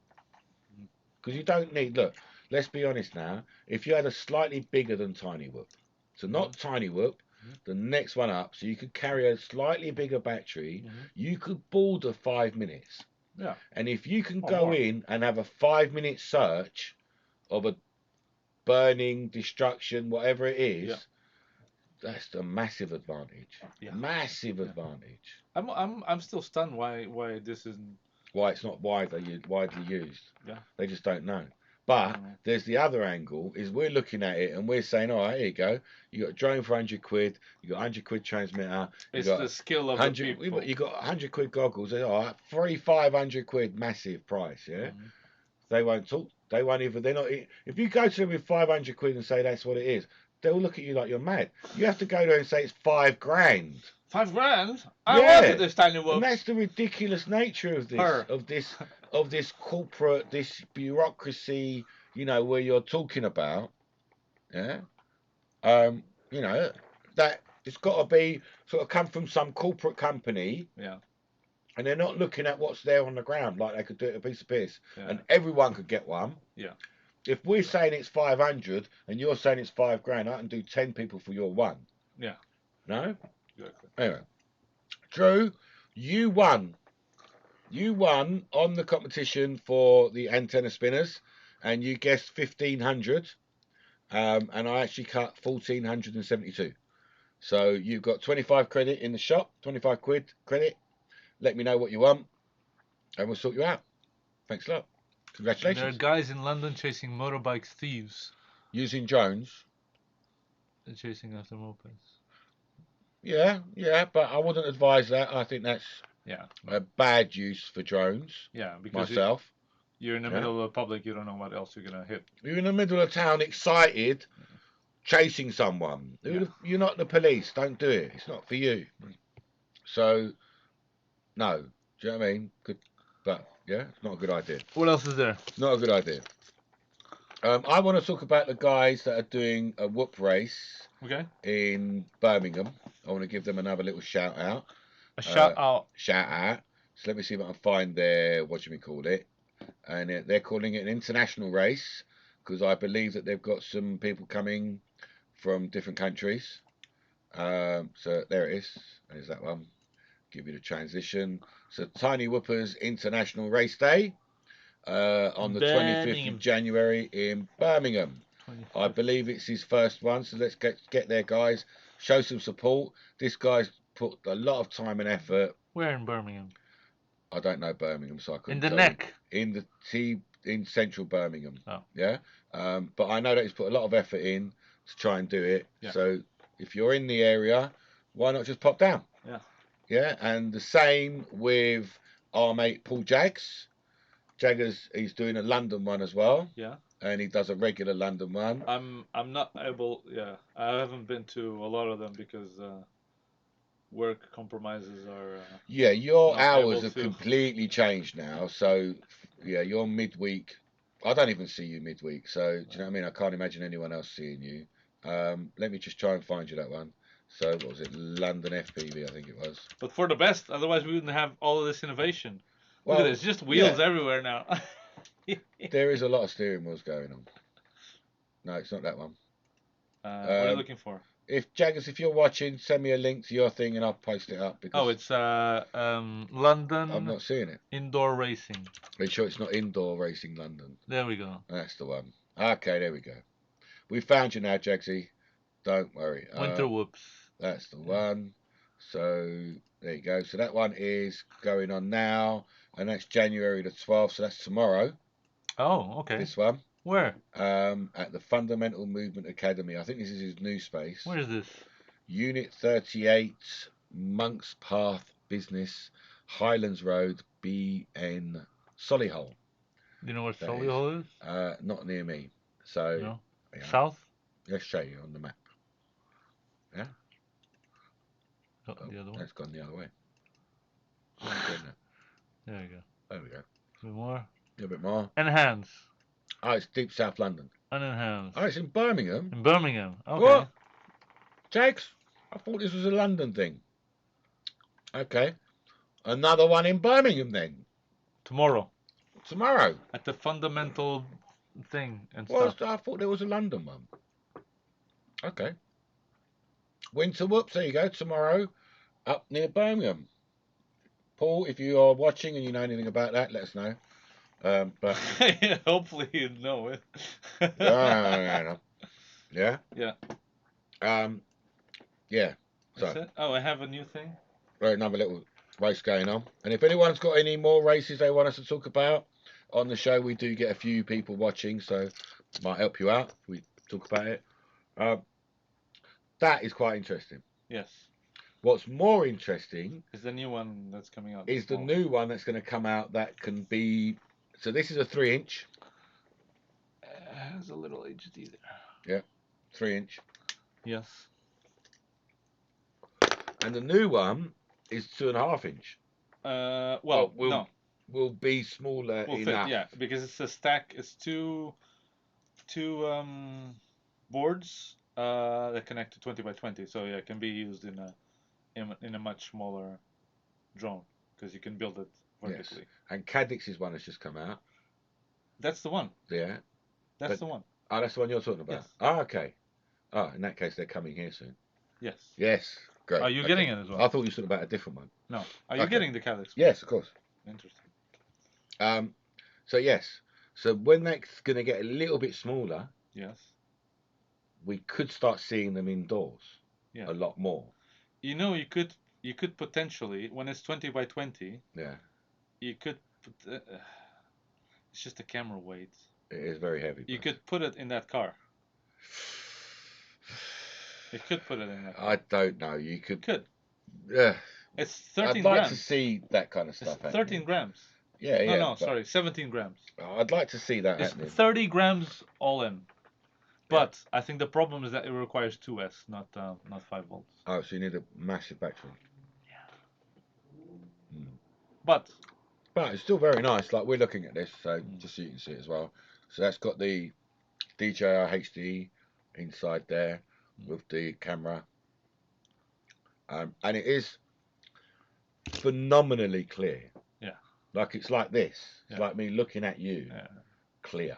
Because you don't need... Look, let's be honest now. If you had a slightly bigger than tiny whoop, so not tiny whoop, the next one up, so you could carry a slightly bigger battery, you could border 5 minutes. Yeah. And if you can go in and have a 5-minute search of a burning, destruction, whatever it is, that's a massive advantage. Yeah. Massive advantage. I'm still stunned why this isn't... Why it's not widely used. Yeah. They just don't know. But there's the other angle, is we're looking at it and we're saying, all right, here you go. You got a drone for £100, you got £100 transmitter. It's the skill of the people. You got £100 goggles. All right, £500, massive price, yeah? They won't talk. They won't even, they're not, if you go to them with £500 and say that's what it is, they'll look at you like you're mad. You have to go there and say it's £5 grand. £5 I wanted this tiny whoop. And that's the ridiculous nature of this, of this corporate, this bureaucracy, you know, where you're talking about, you know, that it's got to be sort of come from some corporate company, and they're not looking at what's there on the ground like they could do it a piece of piss, and everyone could get one. If we're saying it's 500 and you're saying it's £5 grand, I can do 10 people for your one. No. Exactly. Anyway, Drew, you won. You won on the competition for the antenna spinners, and you guessed 1,500, and I actually cut 1,472. So you've got 25 credit in the shop, 25 quid credit. Let me know what you want, and we'll sort you out. Thanks a lot. Congratulations. There are guys in London chasing motorbike thieves. Using drones. They're chasing after mopeds. Yeah, but I wouldn't advise that. I think that's a bad use for drones. Yeah, because myself. You're in the middle of the public, you don't know what else you're going to hit. You're in the middle of town, excited, chasing someone. You're not the police. Don't do it. It's not for you. So, no. Do you know what I mean? Good, but, it's not a good idea. What else is there? Not a good idea. I want to talk about the guys that are doing a whoop race in Birmingham. I want to give them another little shout out. A shout out. Shout out. So let me see if I can find their, what should we call it? And they're calling it an international race because I believe that they've got some people coming from different countries. So there it is. There's that one. give you the transition. So Tiny Whoopers International Race Day on the 25th of January in Birmingham. 25th. I believe it's his first one, so let's get there, guys. Show some support. This guy's put a lot of time and effort. Where in Birmingham? I don't know Birmingham, so I couldn't. In the neck. In central Birmingham. Oh. Yeah. But I know that he's put a lot of effort in to try and do it. Yeah. So if you're in the area, why not just pop down? Yeah. Yeah. And the same with our mate Paul Jags. Jaggers, he's doing a London one as well. Yeah. And he does a regular London one. I'm not able. Yeah. I haven't been to a lot of them because work compromises are. Yeah, your hours have completely changed now. So, yeah, you're midweek. I don't even see you midweek. So, do you know what I mean? I can't imagine anyone else seeing you. Let me just try and find you that one. So, what was it? London FPV, I think it was. But for the best, otherwise we wouldn't have all of this innovation. Well, look at this, just wheels everywhere now. There is a lot of steering wheels going on. No, it's not that one. What are you looking for? If Jaggers, if you're watching, send me a link to your thing and I'll post it up. Because it's London. I'm not seeing it. Indoor racing. Are you sure it's not Indoor Racing London? There we go. That's the one. Okay, there we go. We found you now, Jagsy. Don't worry. Winter Whoops. That's the one. So there you go. So that one is going on now, and that's January the 12th. So that's tomorrow. Oh, okay. This one. Where? At the Fundamental Movement Academy. I think this is his new space. Where is this? Unit 38, Monks Path Business, Highlands Road, BN, Solihull. Do you know where Solihull is? Not near me. So. No. Yeah. South? Let's show you on the map. Yeah. The other one. That's gone the other way. There you go. There we go. A bit more. A bit more. Enhance. Oh, it's deep South London. Unenhanced. Oh, it's in Birmingham. In Birmingham. Okay. What? Jags? I thought this was a London thing. Okay. Another one in Birmingham then. Tomorrow. At the fundamental thing and stuff. Well, I thought there was a London one. Okay. Winter Whoops, there you go. Tomorrow, up near Birmingham. Paul, if you are watching and you know anything about that, let us know. But hopefully you know it. No. Yeah. Yeah. Yeah. So. Oh, I have a new thing. Right, another little race going on. And if anyone's got any more races they want us to talk about on the show, we do get a few people watching, so it might help you out if we talk about it. That is quite interesting. Yes. What's more interesting is the new one that's coming out. Is the new one that's going to come out that can be. So this is a 3-inch. Has a little HD there. Yeah, 3-inch. Yes. And the new one is 2.5-inch. Will be smaller enough. Fit, yeah, because it's a stack. It's two boards that connect to 20 by 20. So yeah, it can be used in a much smaller drone because you can build it vertically. Yes. And Cadix's one has just come out. That's the one. Yeah. That's the one. Oh, that's the one you're talking about. Yes. Oh, okay. Oh, in that case, they're coming here soon. Yes. Yes. Great. Are you getting it as well? I thought you were talking about a different one. No. Are you getting the Cadix? Yes, of course. Interesting. So yes. So when that's going to get a little bit smaller. Yes. We could start seeing them indoors. Yeah. A lot more. You know, you could potentially, when it's 20 by 20. Yeah. You could. It's just a camera weight. It is very heavy. You could put it in that car. You could put it in that car. I don't know. You could. Yeah. It's 13 grams. I'd like to see that kind of stuff. It's 13 grams. Yeah, yeah. No, sorry, 17 grams. I'd like to see that it's happening. 30 grams all in. But I think the problem is that it requires 2S, not 5 volts. Oh, so you need a massive battery. Yeah. But it's still very nice. Like, we're looking at this, so just so you can see it as well. So that's got the DJI HD inside there with the camera. And it is phenomenally clear. Yeah. Like, it's like this. It's like me looking at you. Yeah. Clear.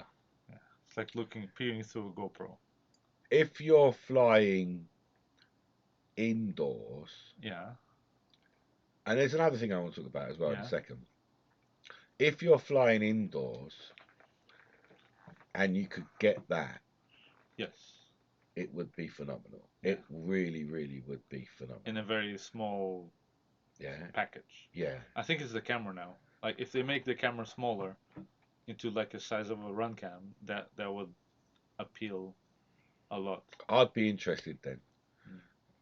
Yeah. It's like peering through a GoPro. If you're flying indoors. Yeah. And there's another thing I want to talk about as well in a second. If you're flying indoors and you could get that, yes, it would be phenomenal. Yeah. It really, really would be phenomenal. In a very small package. Yeah. I think it's the camera now. Like if they make the camera smaller into like a size of a run cam, that would appeal a lot. I'd be interested then.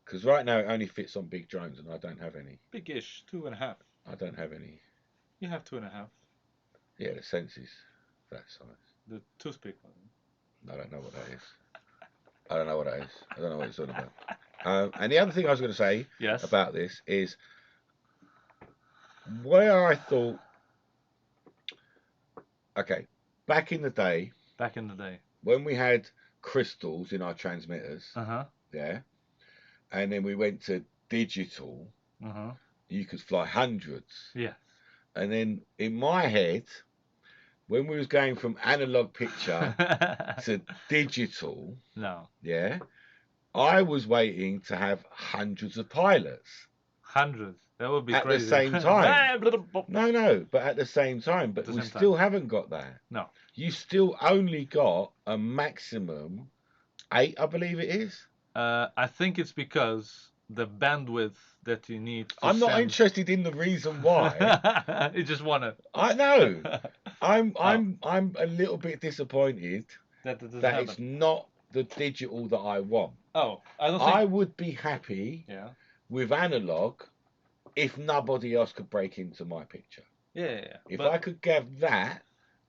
Because right now it only fits on big drones and I don't have any. Big-ish, 2.5. I don't have any. You have 2.5. Yeah, the senses that size. The toothpick one. I don't know what that is. I don't know what that is. I don't know what it's all about. And the other thing I was going to say about this is where I thought, okay, back in the day, when we had crystals in our transmitters, yeah, and then we went to digital, you could fly hundreds. Yeah. And then in my head, when we was going from analog picture to digital, yeah, I was waiting to have hundreds of pilots. Hundreds? That would be at crazy. The same time. No, but at the same time. But we still haven't got that. No. You still only got a maximum 8, I believe it is. I think it's because the bandwidth that you need. I'm not interested in the reason why. You just want to. I know. I'm a little bit disappointed that it's not the digital that I want. Oh, I would be happy with analog if nobody else could break into my picture. Yeah. If I could get that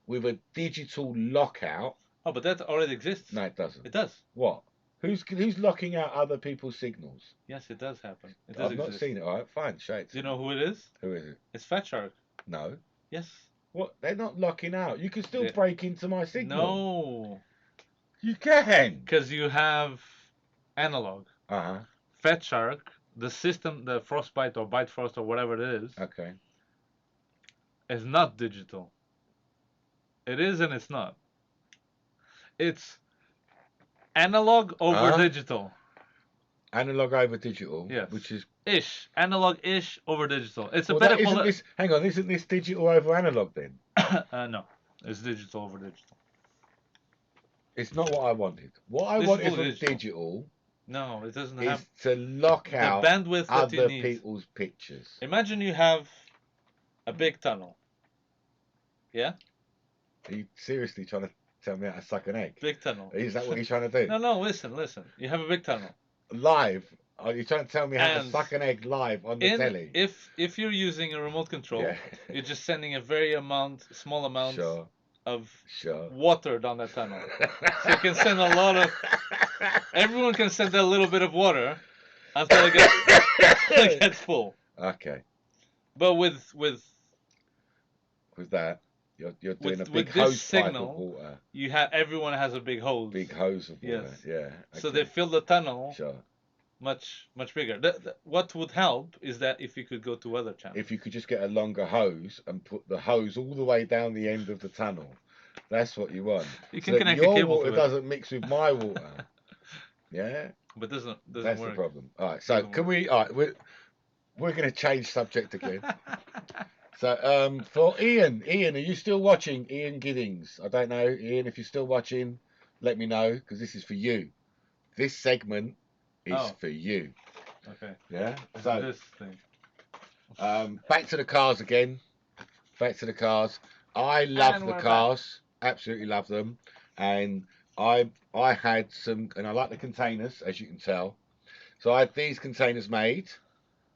with a digital lockout. Oh, but that already exists. No, it doesn't. It does. What? Who's locking out other people's signals? Yes, it does happen. I've not seen it. All right, fine, show it. Do you know who it is? Who is it? It's Fat Shark. No. Yes. What? They're not locking out. You can still break into my signal. No. You can. Because you have analog. Uh-huh. Fat Shark, the system, the Frostbite or Bite Frost or whatever it is. Okay. Is not digital. It is and it's not. It's analog over digital. Analog over digital. Yes. Which is analog-ish over digital. It's a better quality. Hang on, isn't this digital over analog then? No, it's digital over digital. It's not what I wanted. What I wanted from digital. No, it doesn't have. Is to lock out the bandwidth that other people's pictures. Imagine you have a big tunnel. Yeah. Are you seriously trying to tell me how to suck an egg? Big tunnel. Is that what you're trying to do? No, listen. You have a big tunnel. Live? Are you trying to tell me how to suck an egg live on the telly? If you're using a remote control, you're just sending a very small amount of water down that tunnel. So you can send a lot of... Everyone can send a little bit of water until it gets full. Okay. But with that, you're doing a big hose signal, pipe of water. Everyone has a big hose. Big hose of water. Yes. Yeah. Okay. So they fill the tunnel. Sure. Much bigger. What would help is that if you could go to other channels. If you could just get a longer hose and put the hose all the way down the end of the tunnel, that's what you want. You can connect the cable. Your water doesn't mix with my water. Yeah. But doesn't that's work. The problem. All right. So can we? All right. We're going to change subject again. So for Ian, are you still watching? Ian Giddings. I don't know, Ian. If you're still watching, let me know because this is for you. This segment is for you. Okay. Yeah. So this thing. Back to the cars again. Back to the cars. I love the cars. Back. Absolutely love them. And I had some, and I like the containers, as you can tell. So I had these containers made.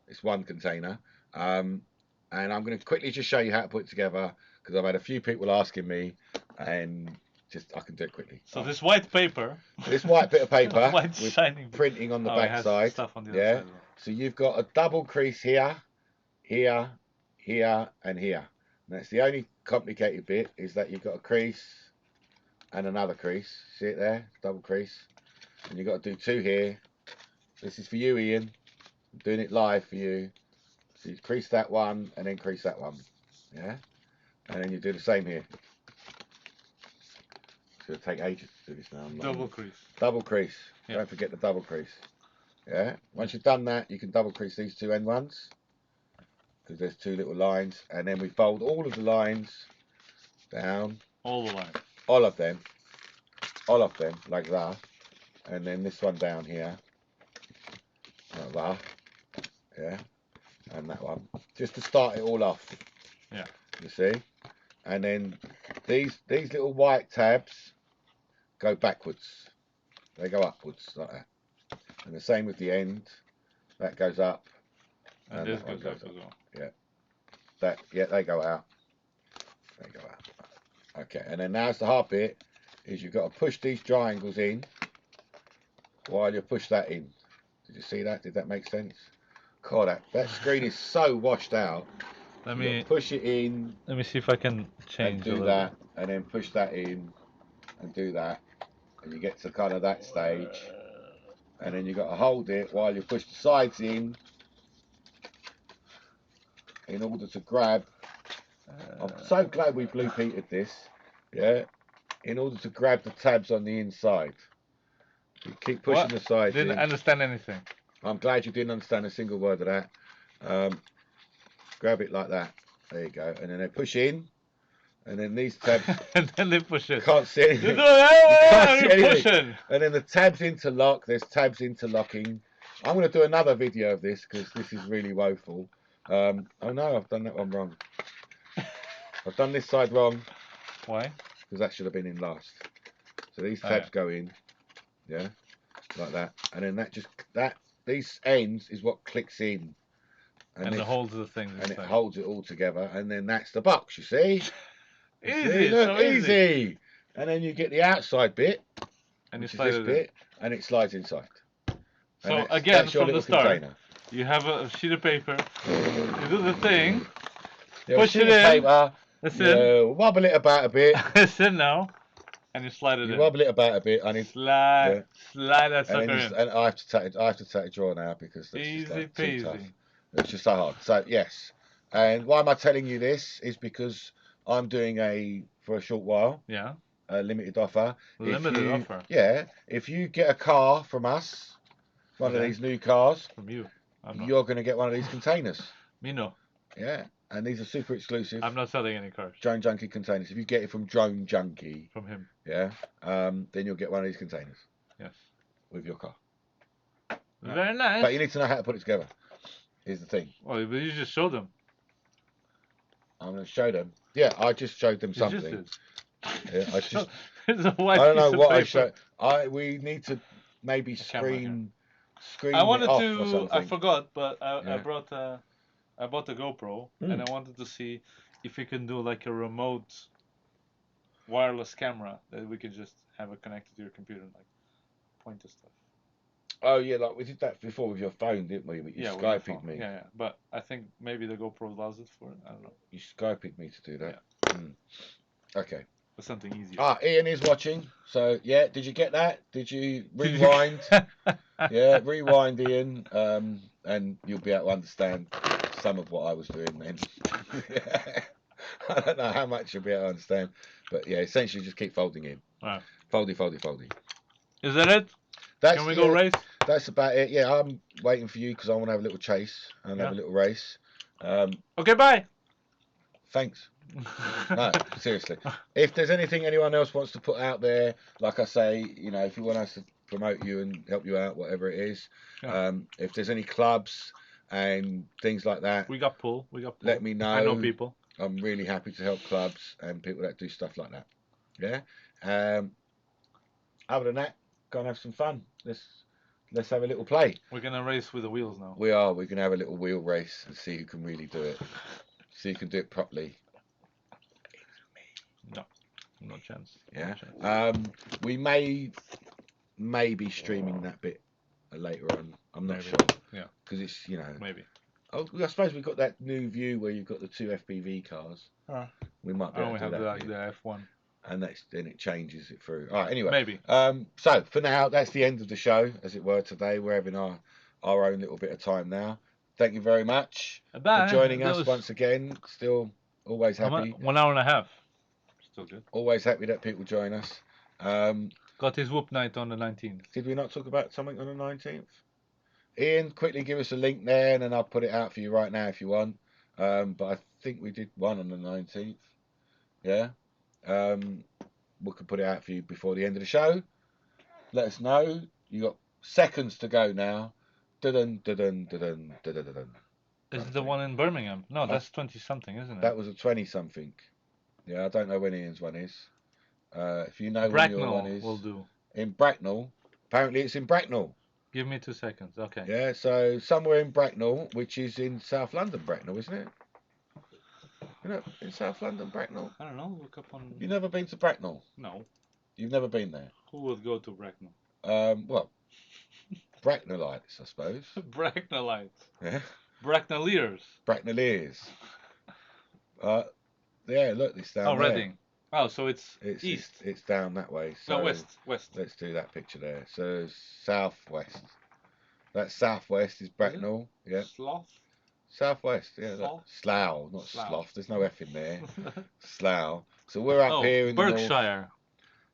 It's one container. And I'm going to quickly just show you how to put it together because I've had a few people asking me, and I can do it quickly. So this white paper. This white bit of paper with shining printing on the back side. Stuff on the other side. So you've got a double crease here, here, here, and here. And that's the only complicated bit is that you've got a crease and another crease. See it there? Double crease. And you've got to do 2 here. This is for you, Ian. I'm doing it live for you. So you crease that one and then crease that one. Yeah? And then you do the same here. It's going to take ages to do this now. Double crease. Double crease. Yeah. Don't forget the double crease. Yeah? Once you've done that, you can double crease these 2 end ones. because there's 2 little lines, and then we fold all of the lines down. All the lines. All of them, like that, and then this one down here, like that, yeah, and that one, just to start it all off. Yeah. You see, and then these little white tabs go backwards. They go upwards like that, and the same with the end. That goes up, and this goes up as well. Yeah, they go out. They go out. Okay, and then now's the hard bit. Is you've got to push these triangles in while you push that in. Did you see that? Did that make sense? God, that screen is so washed out. Let me push it in. Let me see if I can change. And do that, and then push that in, and do that, and you get to kind of that stage, and then you got to hold it while you push the sides in order to grab. I'm so glad we blue peated this. Yeah. In order to grab the tabs on the inside. You keep pushing the sides in. Didn't understand anything. I'm glad you didn't understand a single word of that. Grab it like that. There you go. And then they push in. And then these tabs... and then they push it. Can't see anything. You can't see anything. Pushing. And then the tabs interlock. There's tabs interlocking. I'm going to do another video of this because this is really woeful. Oh no, I've done that one wrong. I've done this side wrong. Why? Because that should have been in last. So these tabs go in, yeah, like that, and then these ends is what clicks in, and it holds the thing, and it holds it all together, and then that's the box. You see? Easy, so easy. And then you get the outside bit, and which is this bit, and it slides inside. So again, from the start, you have a sheet of paper. You do the thing. Push it in. Paper, wobble it about a bit. It's in now, and you slide it in. Wobble it about a bit. Slide that sucker in. And I have to take a draw now because that's easy peasy. It's just so hard. So yes, and why am I telling you this? Is because I'm doing for a short while. Yeah. A limited offer. Limited offer. Yeah. If you get a car from us, one of these new cars. From you. You're going to get one of these containers. Me no. Yeah. And these are super exclusive. I'm not selling any cars. Drone Junkie containers. If you get it from Drone Junkie. From him. Yeah. Then you'll get one of these containers. Yes. With your car. Very nice. But you need to know how to put it together. Here's the thing. Well, you just show them. I'm going to show them. Yeah, I just showed them something. Yeah, I just. I don't know what I showed. We need to maybe screen I wanted it off to. or something. I forgot, but I brought I bought the GoPro and I wanted to see if we can do like a remote wireless camera that we could just have it connected to your computer and like point to stuff. Oh yeah, like we did that before with your phone, didn't we? You Skyped me. Yeah, but I think maybe the GoPro allows it for it. I don't know. You Skyped me to do that. Yeah. Okay. But something easier. Ian is watching. So yeah, did you get that? Did you rewind? Yeah, rewind, Ian, and you'll be able to understand some of what I was doing then. I don't know how much you'll be able to understand, but yeah, essentially just keep folding in. Right. Foldy. Is that it? Can we go race? That's about it. Yeah, I'm waiting for you because I want to have a little chase and have a little race. Okay, bye. Thanks. No, seriously. If there's anything anyone else wants to put out there, like I say, if you want us to promote you and help you out, whatever it is, if there's any clubs and things like that, we got pull. Let me know. I know people. I'm really happy to help clubs and people that do stuff like that. Yeah. Other than that, go and have some fun. Let's have a little play. We're gonna race with the wheels now. We are. We're gonna have a little wheel race and see who can really do it. See who can do it properly. No chance. Yeah. We may be streaming that bit later on. I'm not sure. Yeah. Because it's maybe. Oh, I suppose we've got that new view where you've got the 2 FPV cars. We might be able to do that. The F1. And then it changes it through. All right. Anyway. Maybe. So for now, that's the end of the show, as it were. Today we're having our own little bit of time now. Thank you very much for joining us once again. Still always happy. 1 hour and a half. Still good. Always happy that people join us. Got his whoop night on the 19th. Did we not talk about something on the 19th? Ian, quickly give us a link there and then I'll put it out for you right now if you want. But I think we did one on the 19th. Yeah. We could put it out for you before the end of the show. Let us know. You got seconds to go now. Dun dun dun dun dun dun dun. Is it the one in Birmingham? No, that's 20 something, isn't it? That was a 20 something. Yeah, I don't know when Ian's one is. If you know Bracknell when your one is, will do. In Bracknell. Apparently, it's in Bracknell. Give me 2 seconds. Okay. Yeah, so somewhere in Bracknell, which is in South London, Bracknell, isn't it? You know, in South London, Bracknell. I don't know. Look up on. You've never been to Bracknell? No. You've never been there? Who would go to Bracknell? Well, Bracknellites, I suppose. Bracknellites. Yeah. Bracknelliers. Bracknelliers. Yeah, look, it's down there. Reading. Oh, so it's east. It's down that way. So no, west. Let's do that picture there. So southwest. That southwest is Bracknell. Yeah. Slough. Southwest. Yeah. Slough, not Slough. There's no F in there. Slough. So we're up here in Berkshire.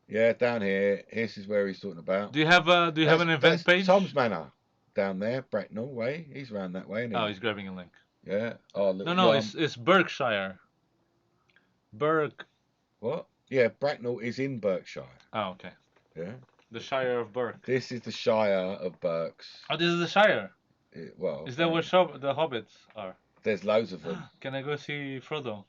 Yeah, down here. This is where he's talking about. Do you have an event page? Tom's Manor down there, Bracknell way. He's around that way. Isn't he? Oh, he's grabbing a link. Yeah. Oh, look. No, it's Berkshire. What? Yeah, Bracknell is in Berkshire. Oh, okay. Yeah. The Shire of Berk. This is the Shire of Berks. Oh, this is the Shire. Well. Is that where the hobbits are? There's loads of them. Can I go see Frodo?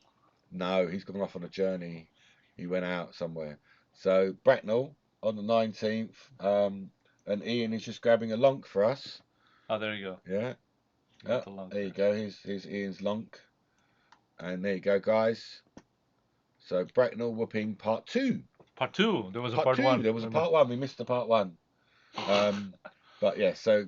No, he's gone off on a journey. He went out somewhere. So Bracknell on the 19th, and Ian is just grabbing a lonk for us. Oh, there you go. Yeah. There you go. Here's Ian's lonk. And there you go, guys. So Bracknell whooping part 2. Part 2. There was a part 1. There was a part 1. We missed the part 1. But yeah, so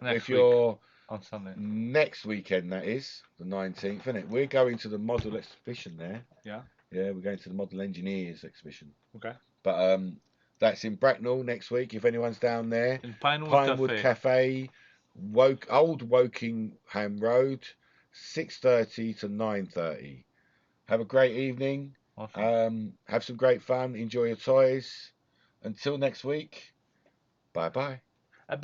next if you're on Sunday, next weekend, that is the 19th, isn't it? We're going to the model exhibition there. Yeah. Yeah, we're going to the model engineers exhibition. Okay. But that's in Bracknell next week. If anyone's down there, in Pinewood Cafe, Old Wokingham Road, 6:30 to 9:30. Have a great evening. Awesome. Have some great fun. Enjoy your toys. Until next week. Bye bye. Bye.